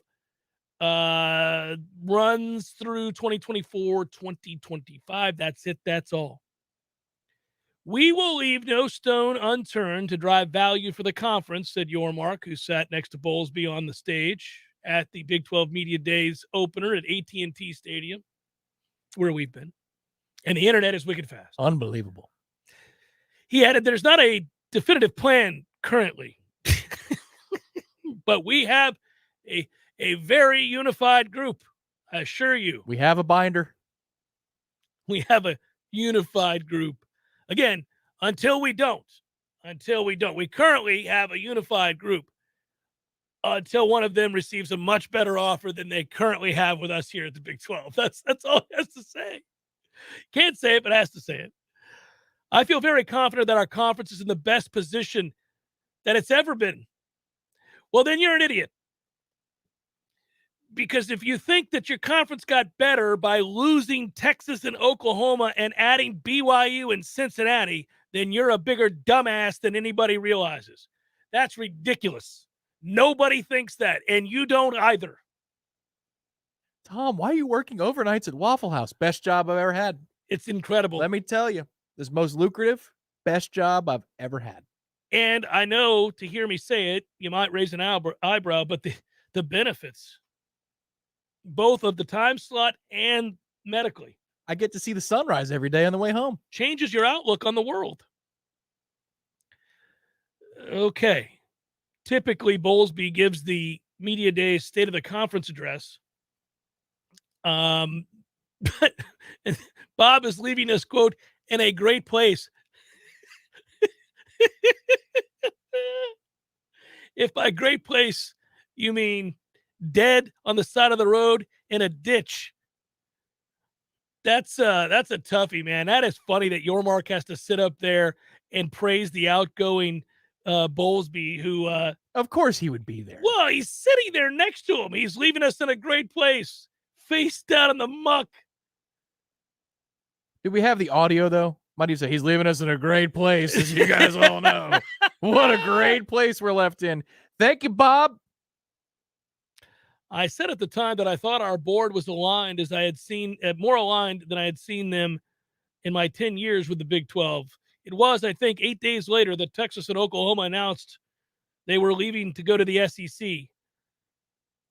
runs through 2024, 2025. That's it. That's all. We will leave no stone unturned to drive value for the conference, said Yormark, who sat next to Bowlesby on the stage at the Big 12 Media Days opener at AT&T Stadium, where we've been. And the internet is wicked fast. Unbelievable. He added, there's not a definitive plan currently, but we have a very unified group, I assure you. We have a binder. We have a unified group. Again, until we don't. We currently have a unified group until one of them receives a much better offer than they currently have with us here at the Big 12. That's all he has to say. Can't say it, but has to say it. I feel very confident that our conference is in the best position that it's ever been. Well, then you're an idiot. Because if you think that your conference got better by losing Texas and Oklahoma and adding BYU and Cincinnati, then you're a bigger dumbass than anybody realizes. That's ridiculous. Nobody thinks that, and you don't either. Tom, why are you working overnights at Waffle House? Best job I've ever had. It's incredible. Let me tell you, this is most lucrative, best job I've ever had. And I know, to hear me say it, you might raise an eyebrow, but the benefits, both of the time slot and medically. I get to see the sunrise every day on the way home. Changes your outlook on the world. Okay. Typically, Bowlesby gives the Media Days State of the Conference address. But Bob is leaving us, quote, in a great place. If by great place you mean dead on the side of the road in a ditch, that's a toughie, man. That is funny that Yormark has to sit up there and praise the outgoing Bowlesby, who of course he would be there. Well, he's sitting there next to him. He's leaving us in a great place, face down in the muck. Did we have the audio though? Might you say he's leaving us in a great place, as you guys all know. What a great place we're left in. Thank you, Bob. I said at the time that I thought our board was aligned, as I had seen more aligned than I had seen them in my 10 years with the Big 12. It was, I think, 8 days later that Texas and Oklahoma announced they were leaving to go to the SEC.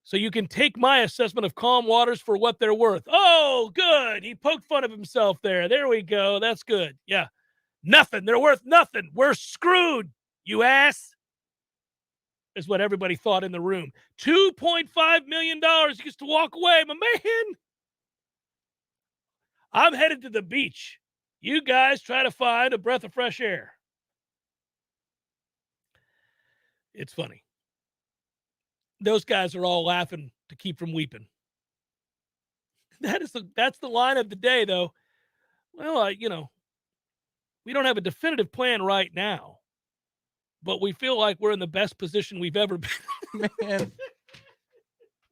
So you can take my assessment of calm waters for what they're worth. Oh, good. He poked fun of himself there. There we go. That's good. Yeah. Nothing. They're worth nothing. We're screwed, you ass. Is what everybody thought in the room. $2.5 million. He gets to walk away. My man. I'm headed to the beach. You guys try to find a breath of fresh air. It's funny. Those guys are all laughing to keep from weeping. That's the line of the day, though. Well, we don't have a definitive plan right now, but we feel like we're in the best position we've ever been. Man,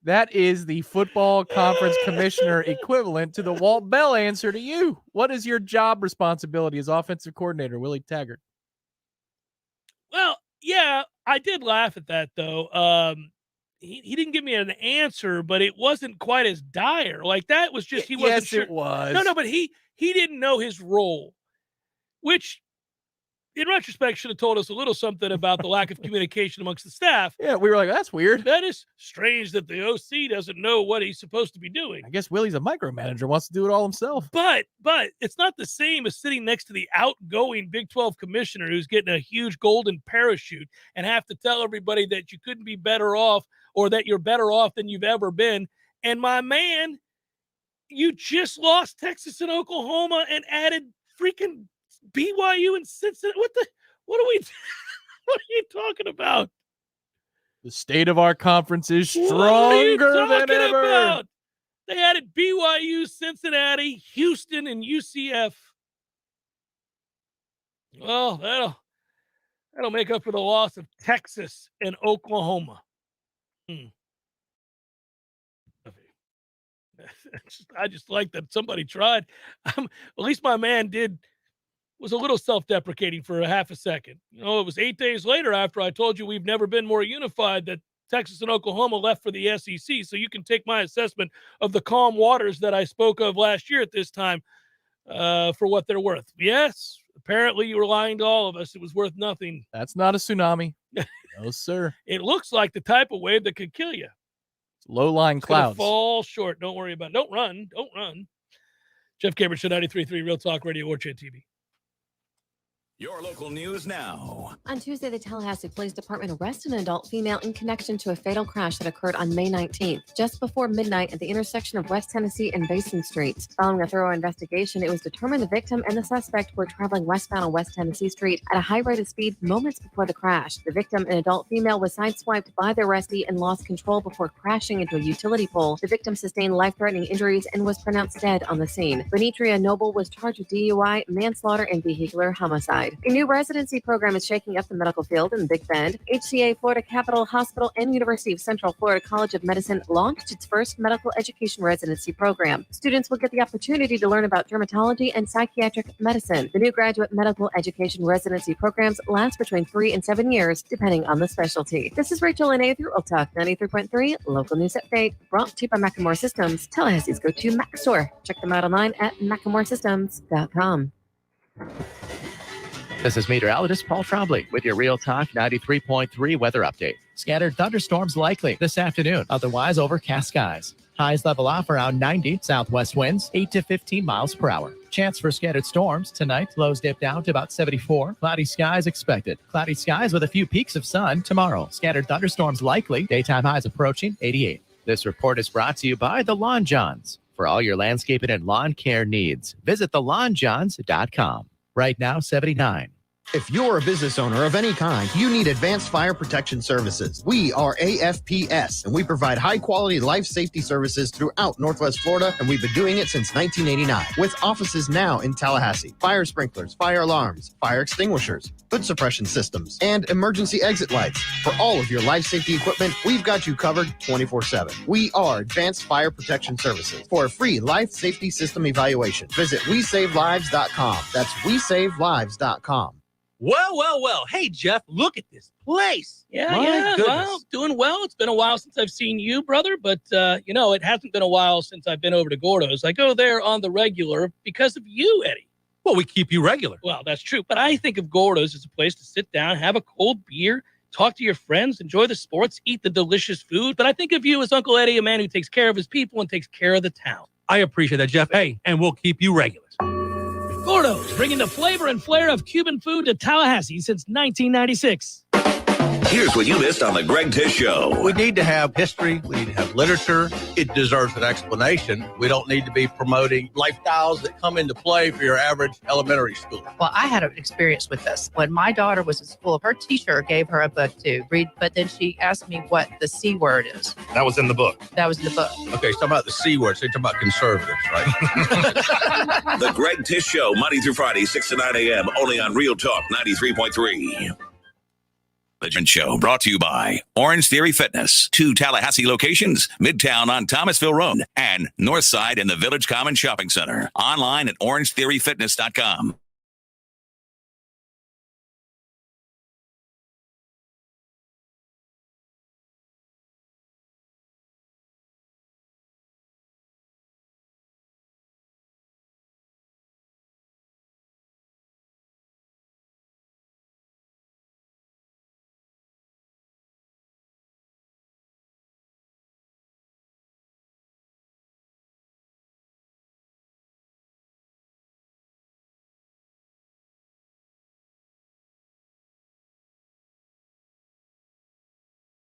that is the football conference commissioner equivalent to the Walt Bell answer to you. What is your job responsibility as offensive coordinator, Willie Taggart? Well, yeah, I did laugh at that, though. He didn't give me an answer, but it wasn't quite as dire. Like, that was just, he wasn't Yes, sure. it was. No, but he didn't know his role, which in retrospect should have told us a little something about the lack of communication amongst the staff. Yeah, we were like, that's weird. That is strange that the OC doesn't know what he's supposed to be doing. I guess Willie's a micromanager, wants to do it all himself. But it's not the same as sitting next to the outgoing Big 12 commissioner who's getting a huge golden parachute and have to tell everybody that you couldn't be better off or that you're better off than you've ever been. And my man, you just lost Texas and Oklahoma and added freaking BYU and Cincinnati. What are you talking about? The state of our conference is stronger than ever. About? They added BYU, Cincinnati, Houston, and UCF. Well, that'll make up for the loss of Texas and Oklahoma. I just like that somebody tried. At least my man was a little self-deprecating for a half a second. It was 8 days later after I told you we've never been more unified that Texas and Oklahoma left for the SEC. So you can take my assessment of the calm waters that I spoke of last year at this time for what they're worth. Yes, apparently you were lying to all of us. It was worth nothing. That's not a tsunami. No, sir. It looks like the type of wave that could kill you. It's low-lying clouds. Fall short. Don't worry about it. Don't run. Jeff Cameron, Show 93.3, Real Talk Radio, Warchant TV. Your local news now. On Tuesday, the Tallahassee Police Department arrested an adult female in connection to a fatal crash that occurred on May 19th, just before midnight at the intersection of West Tennessee and Basin Streets. Following a thorough investigation, it was determined the victim and the suspect were traveling westbound on West Tennessee Street at a high rate of speed moments before the crash. The victim, an adult female, was sideswiped by the arrestee and lost control before crashing into a utility pole. The victim sustained life-threatening injuries and was pronounced dead on the scene. Benitria Noble was charged with DUI, manslaughter, and vehicular homicide. A new residency program is shaking up the medical field in Big Bend. HCA Florida Capital Hospital and University of Central Florida College of Medicine launched its first medical education residency program. Students will get the opportunity to learn about dermatology and psychiatric medicine. The new graduate medical education residency programs last between 3 and 7 years, depending on the specialty. This is Rachel Lene with Real Talk 93.3, local news update, brought to you by Macklemore Systems, Tallahassee's go-to Mac store. Check them out online at MacklemoreSystems.com. This is meteorologist Paul Trombley with your Real Talk 93.3 weather update. Scattered thunderstorms likely this afternoon, otherwise overcast skies. Highs level off around 90, southwest winds 8 to 15 miles per hour. Chance for scattered storms tonight, lows dip down to about 74. Cloudy skies expected. Cloudy skies with a few peaks of sun tomorrow. Scattered thunderstorms likely, daytime highs approaching 88. This report is brought to you by The Lawn Johns. For all your landscaping and lawn care needs, visit thelawnjohns.com. Right now, 79. If you're a business owner of any kind, you need advanced fire protection services. We are AFPS, and we provide high-quality life safety services throughout Northwest Florida, and we've been doing it since 1989, with offices now in Tallahassee. Fire sprinklers, fire alarms, fire extinguishers, hood suppression systems, and emergency exit lights. For all of your life safety equipment, we've got you covered 24/7. We are Advanced Fire Protection Services. For a free life safety system evaluation, visit WeSaveLives.com. That's WeSaveLives.com. Well. Hey, Jeff, look at this place. Yeah. Well, doing well. It's been a while since I've seen you, brother, but, it hasn't been a while since I've been over to Gordo's. I go there on the regular because of you, Eddie. Well, we keep you regular. Well, that's true, but I think of Gordo's as a place to sit down, have a cold beer, talk to your friends, enjoy the sports, eat the delicious food. But I think of you as Uncle Eddie, a man who takes care of his people and takes care of the town. I appreciate that, Jeff. Hey, and we'll keep you regular. Gordo's, bringing the flavor and flair of Cuban food to Tallahassee since 1996. Here's what you missed on the Greg Tish Show. We need to have history. We need to have literature. It deserves an explanation. We don't need to be promoting lifestyles that come into play for your average elementary school. Well, I had an experience with this. When my daughter was in school, her teacher gave her a book to read, but then she asked me what the C word is. That was in the book. That was in the book. Okay, so talking about the C word. So you're talking about conservatives, right? The Greg Tish Show, Monday through Friday, 6 to 9 a.m., only on Real Talk 93.3. The Show brought to you by Orange Theory Fitness, 2 Tallahassee locations, Midtown on Thomasville Road, and Northside in the Village Common Shopping Center. Online at orangetheoryfitness.com.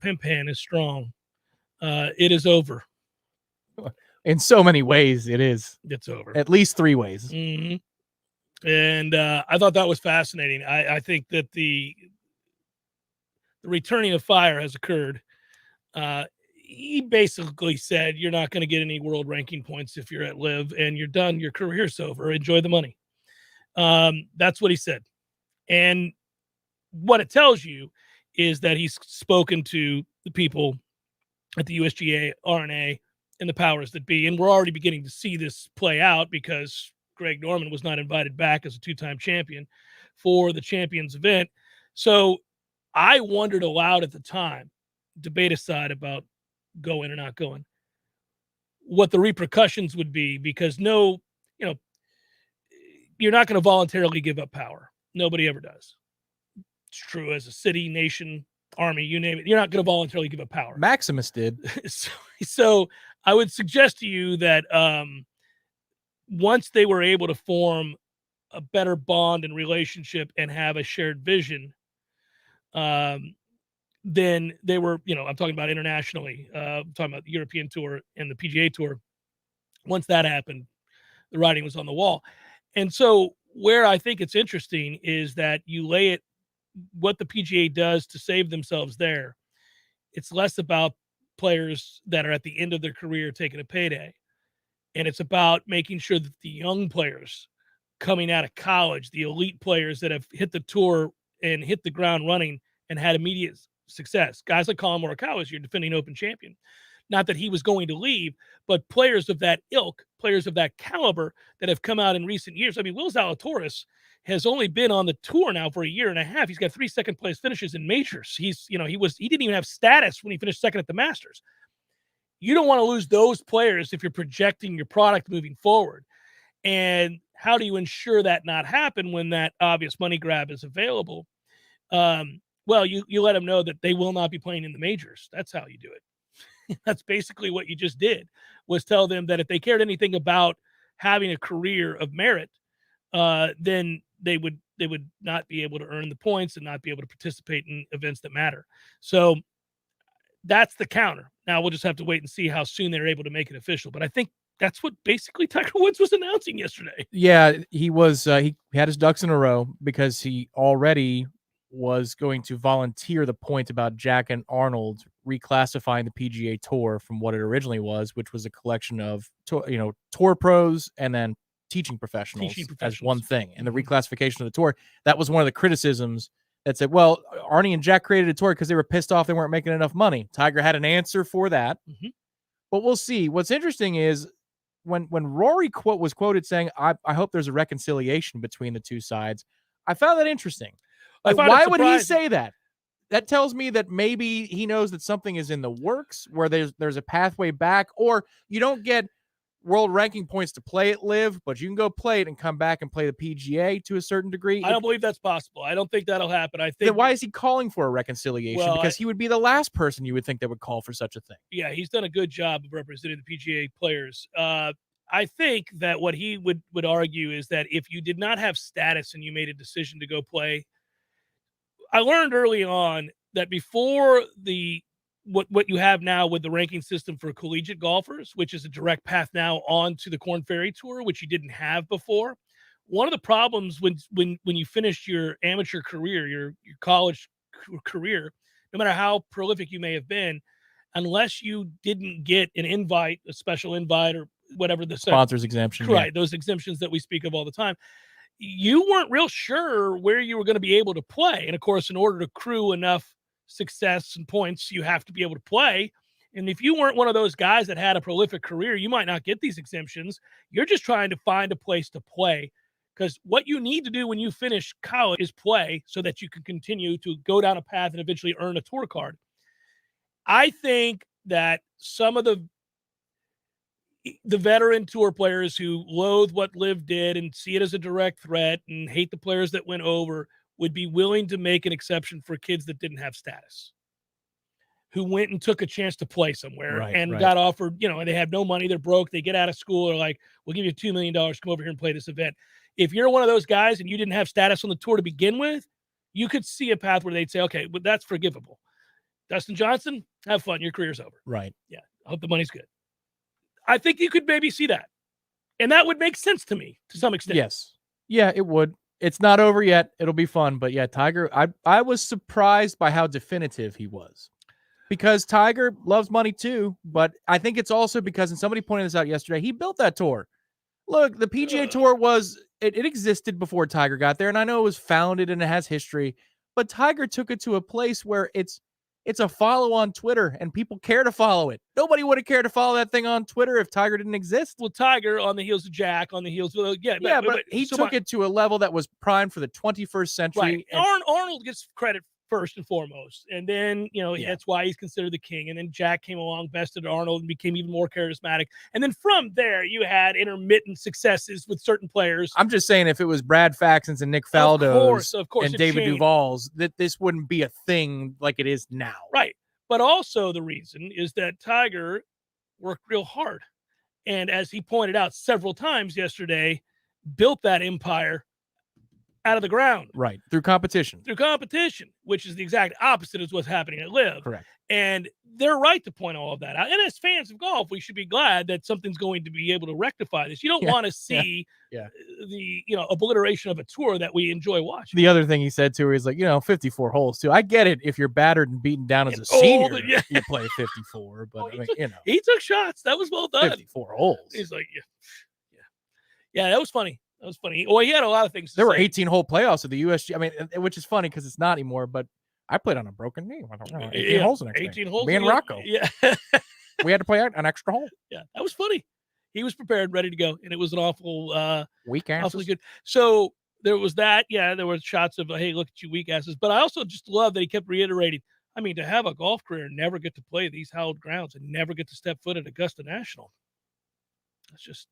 Pimpan is strong. It is over. In so many ways, it is. It's over. At least 3 ways. Mm-hmm. And I thought that was fascinating. I think that the returning of fire has occurred. He basically said, you're not going to get any world ranking points if you're at Live, and you're done. Your career's over. Enjoy the money. That's what he said. And what it tells you is that he's spoken to the people at the USGA, RNA, and the powers that be. And we're already beginning to see this play out because Greg Norman was not invited back as a 2-time champion for the champions event. So I wondered aloud at the time, debate aside about going or not going, what the repercussions would be, because you're not going to voluntarily give up power. Nobody ever does. It's true as a city, nation, army, you name it. You're not going to voluntarily give up power. Maximus did. So I would suggest to you that once they were able to form a better bond and relationship and have a shared vision, then they were, I'm talking about internationally, I'm talking about the European Tour and the PGA Tour. Once that happened, the writing was on the wall. And so where I think it's interesting is that you lay it, what the PGA does to save themselves there. It's less about players that are at the end of their career taking a payday. And it's about making sure that the young players coming out of college, the elite players that have hit the tour and hit the ground running and had immediate success. Guys like Colin Morikawa is your defending Open champion. Not that he was going to leave, but players of that ilk, players of that caliber that have come out in recent years. I mean, Will Zalatoris has only been on the tour now for a year and a half. He's got 3 second place finishes in majors. He didn't even have status when he finished second at the Masters. You don't want to lose those players if you're projecting your product moving forward. And how do you ensure that not happen when that obvious money grab is available? Well, you let them know that they will not be playing in the majors. That's how you do it. That's basically what you just did, was tell them that if they cared anything about having a career of merit, then they would not be able to earn the points and not be able to participate in events that matter. So that's the counter. Now we'll just have to wait and see how soon they're able to make it official. But I think that's what basically Tiger Woods was announcing yesterday. Yeah, he was. He had his ducks in a row because he already was going to volunteer the point about Jack and Arnold reclassifying the PGA Tour from what it originally was, which was a collection of tour pros and then teaching professionals as one thing. And the reclassification of the tour, that was one of the criticisms that said, well, Arnie and Jack created a tour because they were pissed off they weren't making enough money. Tiger had an answer for that. But we'll see. What's interesting is when Rory was quoted saying, I hope there's a reconciliation between the two sides, I found that interesting. Like, why would he say that? That tells me that maybe he knows that something is in the works where there's a pathway back, or you don't get world ranking points to play at Live, but you can go play it and come back and play the PGA to a certain degree. I don't believe that's possible. I don't think that'll happen. I think. Then why is he calling for a reconciliation? Well, because he would be the last person you would think that would call for such a thing. Yeah, he's done a good job of representing the PGA players. I think that what he would argue is that if you did not have status and you made a decision to go play, I learned early on that before what you have now with the ranking system for collegiate golfers, which is a direct path now on to the Korn Ferry Tour, which you didn't have before. One of the problems when you finished your amateur career, your college career, no matter how prolific you may have been, unless you didn't get an invite, a special invite or whatever the sponsors exemption, right? Those exemptions that we speak of all the time, you weren't real sure where you were going to be able to play. And of course, in order to accrue enough success and points, you have to be able to play. And if you weren't one of those guys that had a prolific career, you might not get these exemptions. You're just trying to find a place to play, because what you need to do when you finish college is play so that you can continue to go down a path and eventually earn a tour card. I think that some of the veteran tour players who loathe what Liv did and see it as a direct threat and hate the players that went over would be willing to make an exception for kids that didn't have status, who went and took a chance to play somewhere and got offered, and they have no money, they're broke, they get out of school, they're like, we'll give you $2 million, come over here and play this event. If you're one of those guys and you didn't have status on the tour to begin with, you could see a path where they'd say, okay, but that's forgivable. Dustin Johnson, have fun, your career's over. Right. Yeah, I hope the money's good. I think you could maybe see that. And that would make sense to me to some extent. Yes. Yeah, it would. It's not over yet. It'll be fun. But yeah, Tiger, I was surprised by how definitive he was. Because Tiger loves money too. But I think it's also because, and somebody pointed this out yesterday, he built that tour. Look, the PGA Tour it existed before Tiger got there. And I know it was founded and it has history. But Tiger took it to a place where it's a follow on Twitter and people care to follow it. Nobody would have cared to follow that thing on Twitter if Tiger didn't exist. Well, Tiger on the heels of Jack, on the heels of, but he took it to a level that was primed for the 21st century. Right. Arnold gets credit first and foremost. And then, that's why he's considered the king. And then Jack came along, bested Arnold, and became even more charismatic. And then from there, you had intermittent successes with certain players. I'm just saying, if it was Brad Faxon's and Nick Faldo's of course, and David Duval's, that this wouldn't be a thing like it is now. Right. But also the reason is that Tiger worked real hard. And as he pointed out several times yesterday, built that empire out of the ground. Right. Through competition, which is the exact opposite of what's happening at Liv. Correct. And they're right to point all of that out. And as fans of golf, we should be glad that something's going to be able to rectify this. You don't want to see the obliteration of a tour that we enjoy watching. The other thing he said to her is 54 holes too. I get it if you're battered and beaten down as a senior, you play 54. But he took shots. That was well done. 54 holes. He's like, yeah, that was funny. That was funny. Well, he had a lot of things to There were say. 18-hole playoffs of the USG. I mean, which is funny because it's not anymore, but I played on a broken knee. 18 holes the next 18 day. holes. Me and Rocco. Yeah. We had to play an extra hole. Yeah, that was funny. He was prepared, ready to go, and it was an awful weak asses. Awfully good. So there was that. Yeah, there were shots of, hey, look at you, weak asses. But I also just love that he kept reiterating, I mean, to have a golf career and never get to play these hallowed grounds and never get to step foot at Augusta National.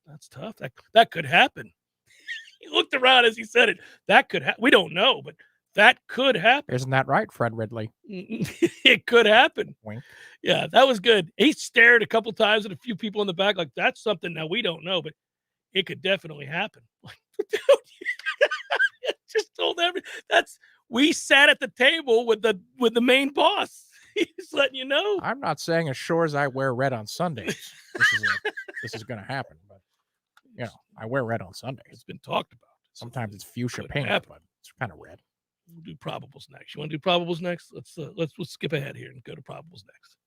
That's tough. That could happen. He looked around as he said it. That could happen. We don't know, but that could happen. Isn't that right, Fred Ridley? It could happen. Wink. Yeah, that was good. He stared a couple times at a few people in the back like, that's something that we don't know, but it could definitely happen. Dude, just told we sat at the table with the main boss. He's letting you know. I'm not saying as sure as I wear red on Sundays, this is going to happen, but I wear red on Sundays. It's been talked about. Sometimes it's fuchsia pink, but it's kind of red. We'll do probables next. You want to do probables next? Let's skip ahead here and go to probables next.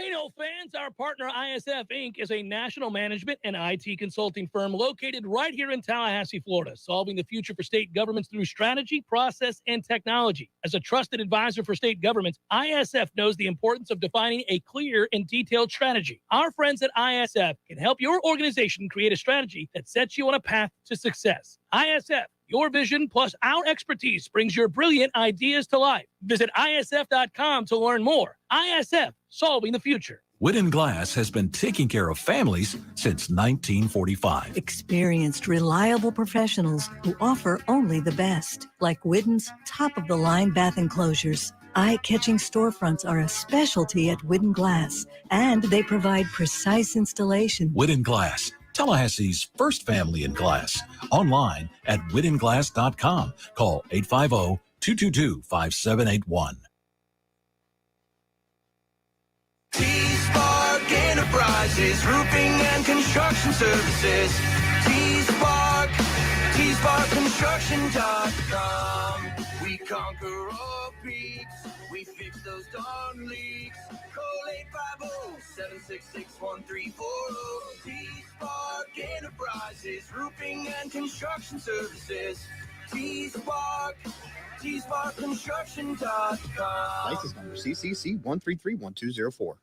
Hey, Noles fans, our partner ISF Inc. is a national management and IT consulting firm located right here in Tallahassee, Florida, solving the future for state governments through strategy, process, and technology. As a trusted advisor for state governments, ISF knows the importance of defining a clear and detailed strategy. Our friends at ISF can help your organization create a strategy that sets you on a path to success. ISF, your vision plus our expertise brings your brilliant ideas to life. Visit ISF.com to learn more. ISF, solving the future. Wooden Glass has been taking care of families since 1945. Experienced, reliable professionals who offer only the best, like Widden's top-of-the-line bath enclosures. Eye-catching storefronts are a specialty at Wooden Glass, and they provide precise installation. Wooden Glass, Tallahassee's first family in glass. Online at widdenglass.com. Call 850-222-5781. Enterprises, roofing and construction services. T-Spark, T-SparkConstruction.com. We conquer all peaks, we fix those darn leaks. Call 850-766-1340. T-Spark Enterprises, roofing and construction services. T-Spark, T-SparkConstruction.com. License number CCC 1331204.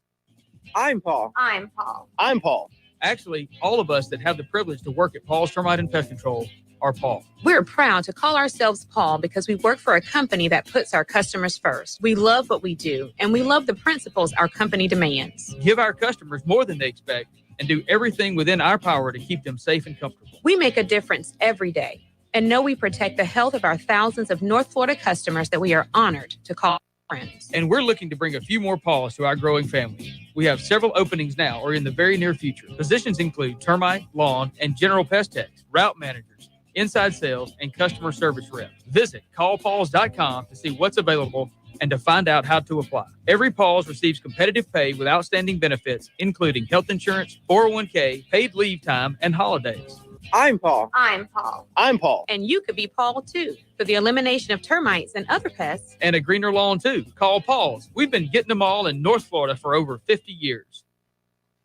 I'm Paul. I'm Paul. I'm Paul. Actually, all of us that have the privilege to work at Paul's Termite and Pest Control are Paul. We're proud to call ourselves Paul because we work for a company that puts our customers first. We love what we do, and we love the principles our company demands. Give our customers more than they expect and do everything within our power to keep them safe and comfortable. We make a difference every day and know we protect the health of our thousands of North Florida customers that we are honored to call friends. And we're looking to bring a few more Pauls to our growing family. We have several openings now or in the very near future. Positions include termite, lawn, and general pest techs, route managers, inside sales, and customer service reps. Visit callpauls.com to see what's available and to find out how to apply. Every Pauls receives competitive pay with outstanding benefits, including health insurance, 401k, paid leave time, and holidays. I'm Paul. I'm Paul. I'm Paul. And you could be Paul, too, for the elimination of termites and other pests. And a greener lawn, too. Call Paul's. We've been getting them all in North Florida for over 50 years.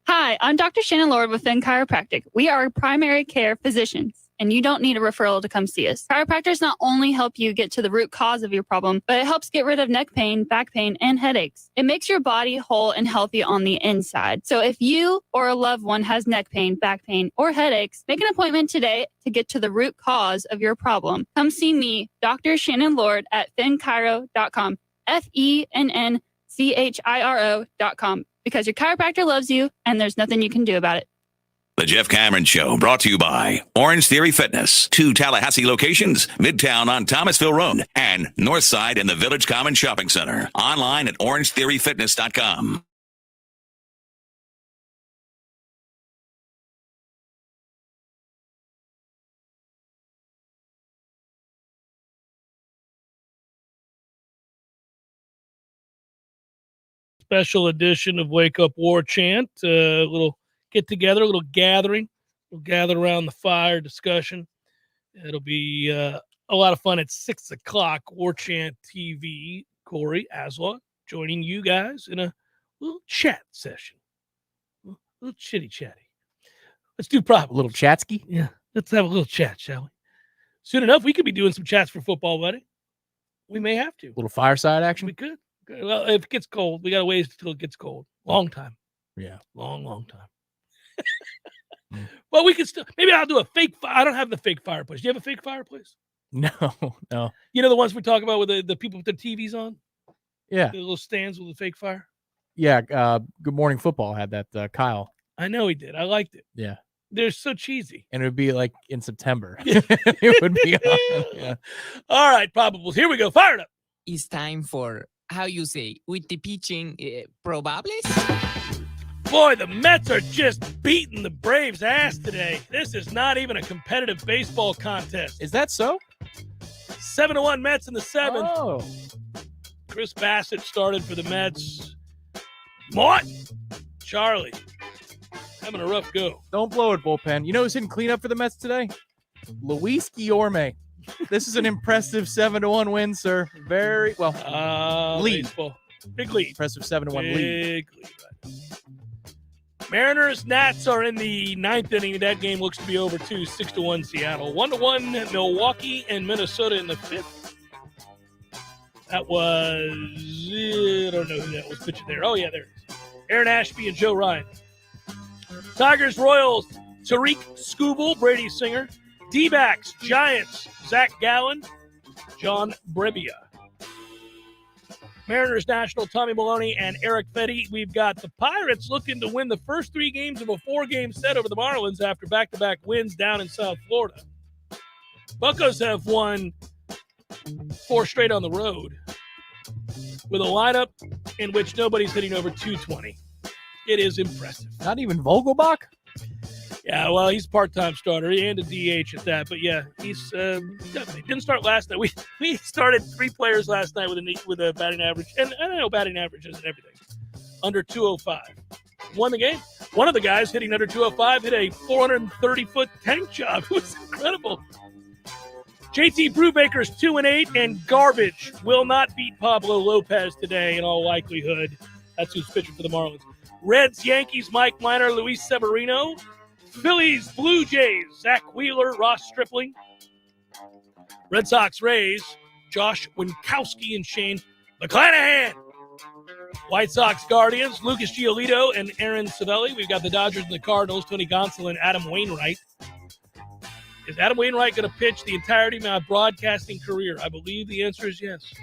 Hi, I'm Dr. Shannon Lord with Finn Chiropractic. We are primary care physicians, and you don't need a referral to come see us. Chiropractors not only help you get to the root cause of your problem, but it helps get rid of neck pain, back pain, and headaches. It makes your body whole and healthy on the inside. So if you or a loved one has neck pain, back pain, or headaches, make an appointment today to get to the root cause of your problem. Come see me, Dr. Shannon Lord, at finnchiro.com, FENNCHIRO.com, because your chiropractor loves you and there's nothing you can do about it. The Jeff Cameron Show, brought to you by Orange Theory Fitness. 2 Tallahassee locations, Midtown on Thomasville Road and Northside in the Village Common Shopping Center. Online at orangetheoryfitness.com. Special edition of Wake Up Warchant, a little get together, a little gathering. We'll gather around the fire discussion. It'll be a lot of fun at 6 o'clock. Warchant TV, Corey Aswa, joining you guys in a little chat session. A little chitty chatty. Let's do Probable. A little chatsky? Yeah. Let's have a little chat, shall we? Soon enough, we could be doing some chats for football, buddy. We may have to. A little fireside action? We could. Well, if it gets cold, we got to wait until it gets cold. Long time. Yeah. Long time. Well, we can still, maybe I'll do a fake I don't have the fake fireplace. Do you have a fake fireplace? No. You know the ones we talk about with the people with their TVs on? Yeah. The little stands with the fake fire? Yeah. Good Morning Football had that, Kyle. I know he did. I liked it. Yeah. They're so cheesy. And it would be like in September. It would be on. Yeah. All right, Probables. Here we go. Fire it up. It's time for, how you say, with the pitching, probables? Boy, the Mets are just beating the Braves' ass today. This is not even a competitive baseball contest. Is that so? 7-1 Mets in the 7th. Oh. Chris Bassett started for the Mets. Mort, Charlie, having a rough go. Don't blow it, bullpen. You know who's hitting cleanup for the Mets today? Luis Guillorme. This is an impressive 7-1 win, sir. Very well. Lead. Baseball. Big lead. Impressive 7-1 lead. Big lead. Mariners, Nats are in the 9th inning. That game looks to be over too. 6-1 Seattle. 1-1 Milwaukee and Minnesota in the 5th. That was, I don't know who that was pitching there. Oh, yeah, there it is. Aaron Ashby and Joe Ryan. Tigers, Royals, Tariq Skubal, Brady Singer. D-backs, Giants, Zach Gallen, John Brebbia. Mariners National, Tommy Maloney and Eric Fetty. We've got the Pirates looking to win the first 3 games of a 4-game set over the Marlins after back-to-back wins down in South Florida. Buccos have won 4 straight on the road with a lineup in which nobody's hitting over 220. It is impressive. Not even Vogelbach? Yeah, well, he's a part-time starter and a DH at that. But, yeah, he's definitely didn't start last night. We started 3 players last night with a batting average. And I don't know batting average isn't everything. Under 205. won the game. One of the guys hitting under 205 hit a 430-foot tank job. It was incredible. JT Brubaker's 2-8, and garbage will not beat Pablo Lopez today in all likelihood. That's who's pitching for the Marlins. Reds, Yankees, Mike Minor, Luis Severino. Phillies, Blue Jays, Zach Wheeler, Ross Stripling. Red Sox, Rays, Josh Winkowski and Shane McClanahan. White Sox, Guardians, Lucas Giolito and Aaron Savelli. We've got the Dodgers and the Cardinals, Tony Gonsolin and Adam Wainwright. Is Adam Wainwright going to pitch the entirety of my broadcasting career? I believe the answer is yes.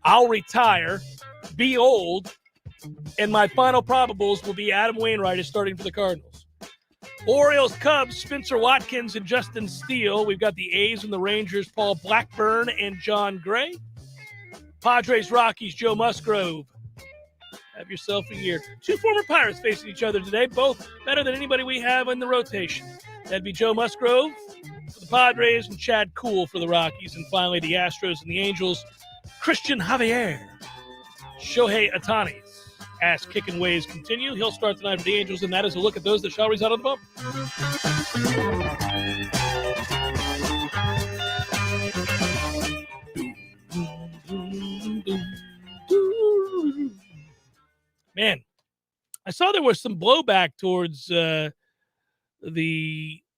I'll retire, be old, and my final probables will be Adam Wainwright is starting for the Cardinals. Orioles, Cubs, Spencer Watkins and Justin Steele. We've got the A's and the Rangers, Paul Blackburn and John Gray. Padres, Rockies, Joe Musgrove. Have yourself a year. Two former Pirates facing each other today, both better than anybody we have in the rotation. That'd be Joe Musgrove for the Padres and Chad Kuhl for the Rockies. And finally, the Astros and the Angels, Christian Javier, Shohei Ohtani's ass-kicking ways continue. He'll start tonight for the Angels, and that is a look at those that shall reside on the bump. Man, I saw there was some blowback towards the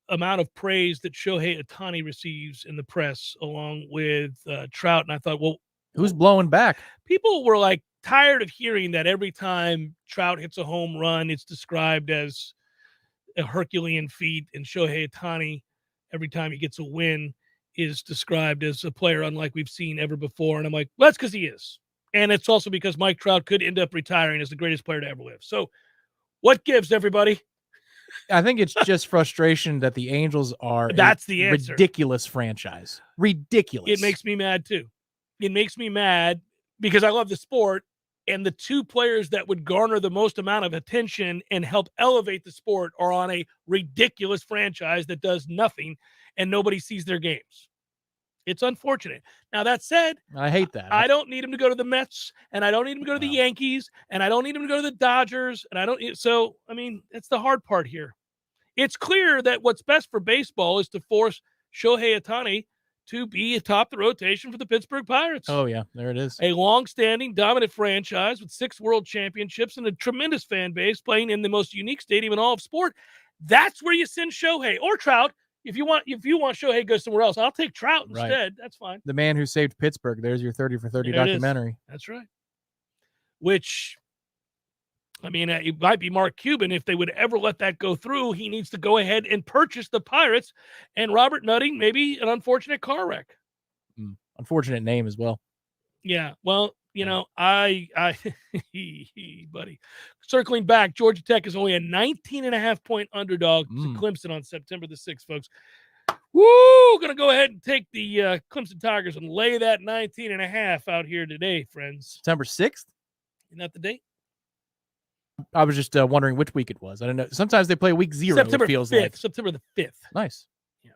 amount of praise that Shohei Ohtani receives in the press along with Trout. And I thought, well, who's blowing back? People were like tired of hearing that every time Trout hits a home run, it's described as a Herculean feat. And Shohei Ohtani, every time he gets a win, is described as a player unlike we've seen ever before. And I'm like, well, that's because he is. And it's also because Mike Trout could end up retiring as the greatest player to ever live. So what gives, everybody? I think it's just frustration that the Angels are that's the answer. Ridiculous franchise. Ridiculous. It makes me mad, too. It makes me mad because I love the sport, and the two players that would garner the most amount of attention and help elevate the sport are on a ridiculous franchise that does nothing, and nobody sees their games. It's unfortunate. Now, that said, I hate that. I don't need him to go to the Mets, and I don't need him to go to the Yankees, and I don't need him to go to the Dodgers, and I don't. So, I mean, it's the hard part here. It's clear that what's best for baseball is to force Shohei Ohtani to be atop the rotation for the Pittsburgh Pirates. Oh, yeah, there it is. A long-standing, dominant franchise with 6 world championships and a tremendous fan base playing in the most unique stadium in all of sport. That's where you send Shohei or Trout. If you want Shohei to go somewhere else, I'll take Trout instead. Right. That's fine. The man who saved Pittsburgh. There's your 30 for 30 documentary. That's right. Which, I mean, it might be Mark Cuban. If they would ever let that go through, he needs to go ahead and purchase the Pirates. And Robert Nutting, maybe an unfortunate car wreck. Unfortunate name as well. Yeah. Well, you know, I buddy, circling back, Georgia Tech is only a 19.5-point underdog to Clemson on September the 6th, folks. Woo! Going to go ahead and take the Clemson Tigers and lay that 19.5 out here today, friends. September 6th? Isn't that the date? I was just wondering which week it was. I don't know. Sometimes they play week 0. September it feels 5th. like. September the 5th. Nice. Yeah.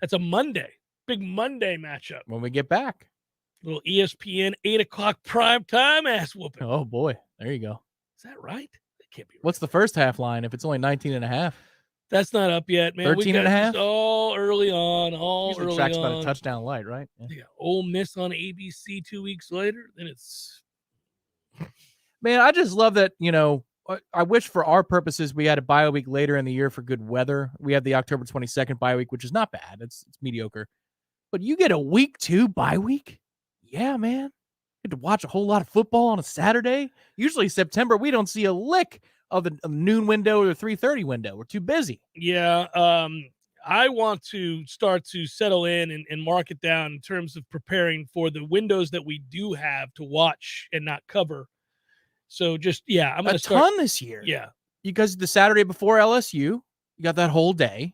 That's a Monday. Big Monday matchup. When we get back. Little ESPN 8 o'clock prime time ass whooping. Oh, boy. There you go. Is that right? That can't be right. What's the first half line if it's only 19.5? That's not up yet, man. 13.5? All early on. Usually tracks about a touchdown light, right? Yeah. Ole Miss on ABC 2 weeks later. Then it's... Man, I just love that, you know, I wish for our purposes we had a bye week later in the year for good weather. We have the October 22nd bye week, which is not bad. It's mediocre. But you get a week 2 bye week? Yeah, man. You get to watch a whole lot of football on a Saturday. Usually September, we don't see a lick of the noon window or the 3:30 window. We're too busy. Yeah. I want to start to settle in and mark it down in terms of preparing for the windows that we do have to watch and not cover. So just, yeah, I'm going to start. Ton this year. Yeah. Because the Saturday before LSU, you got that whole day.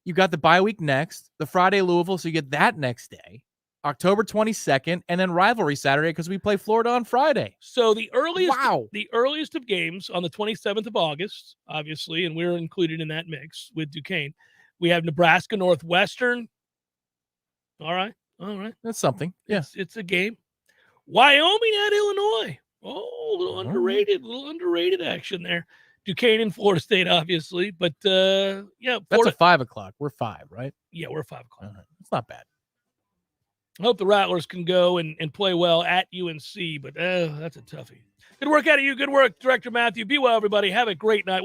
You got the bye week next, the Friday Louisville, so you get that next day. October 22nd, and then rivalry Saturday because we play Florida on Friday. So the earliest of games on the 27th of August, obviously, and we're included in that mix with Duquesne. We have Nebraska Northwestern. All right. That's something. Yeah. It's a game. Wyoming at Illinois. Oh, a little underrated action there. Duquesne and Florida State, obviously, but yeah, That's a 5 o'clock. We're 5, right? Yeah, we're 5 o'clock. It's not bad. I hope the Rattlers can go and play well at UNC, but that's a toughie. Good work out of you. Good work, Director Matthew. Be well, everybody. Have a great night.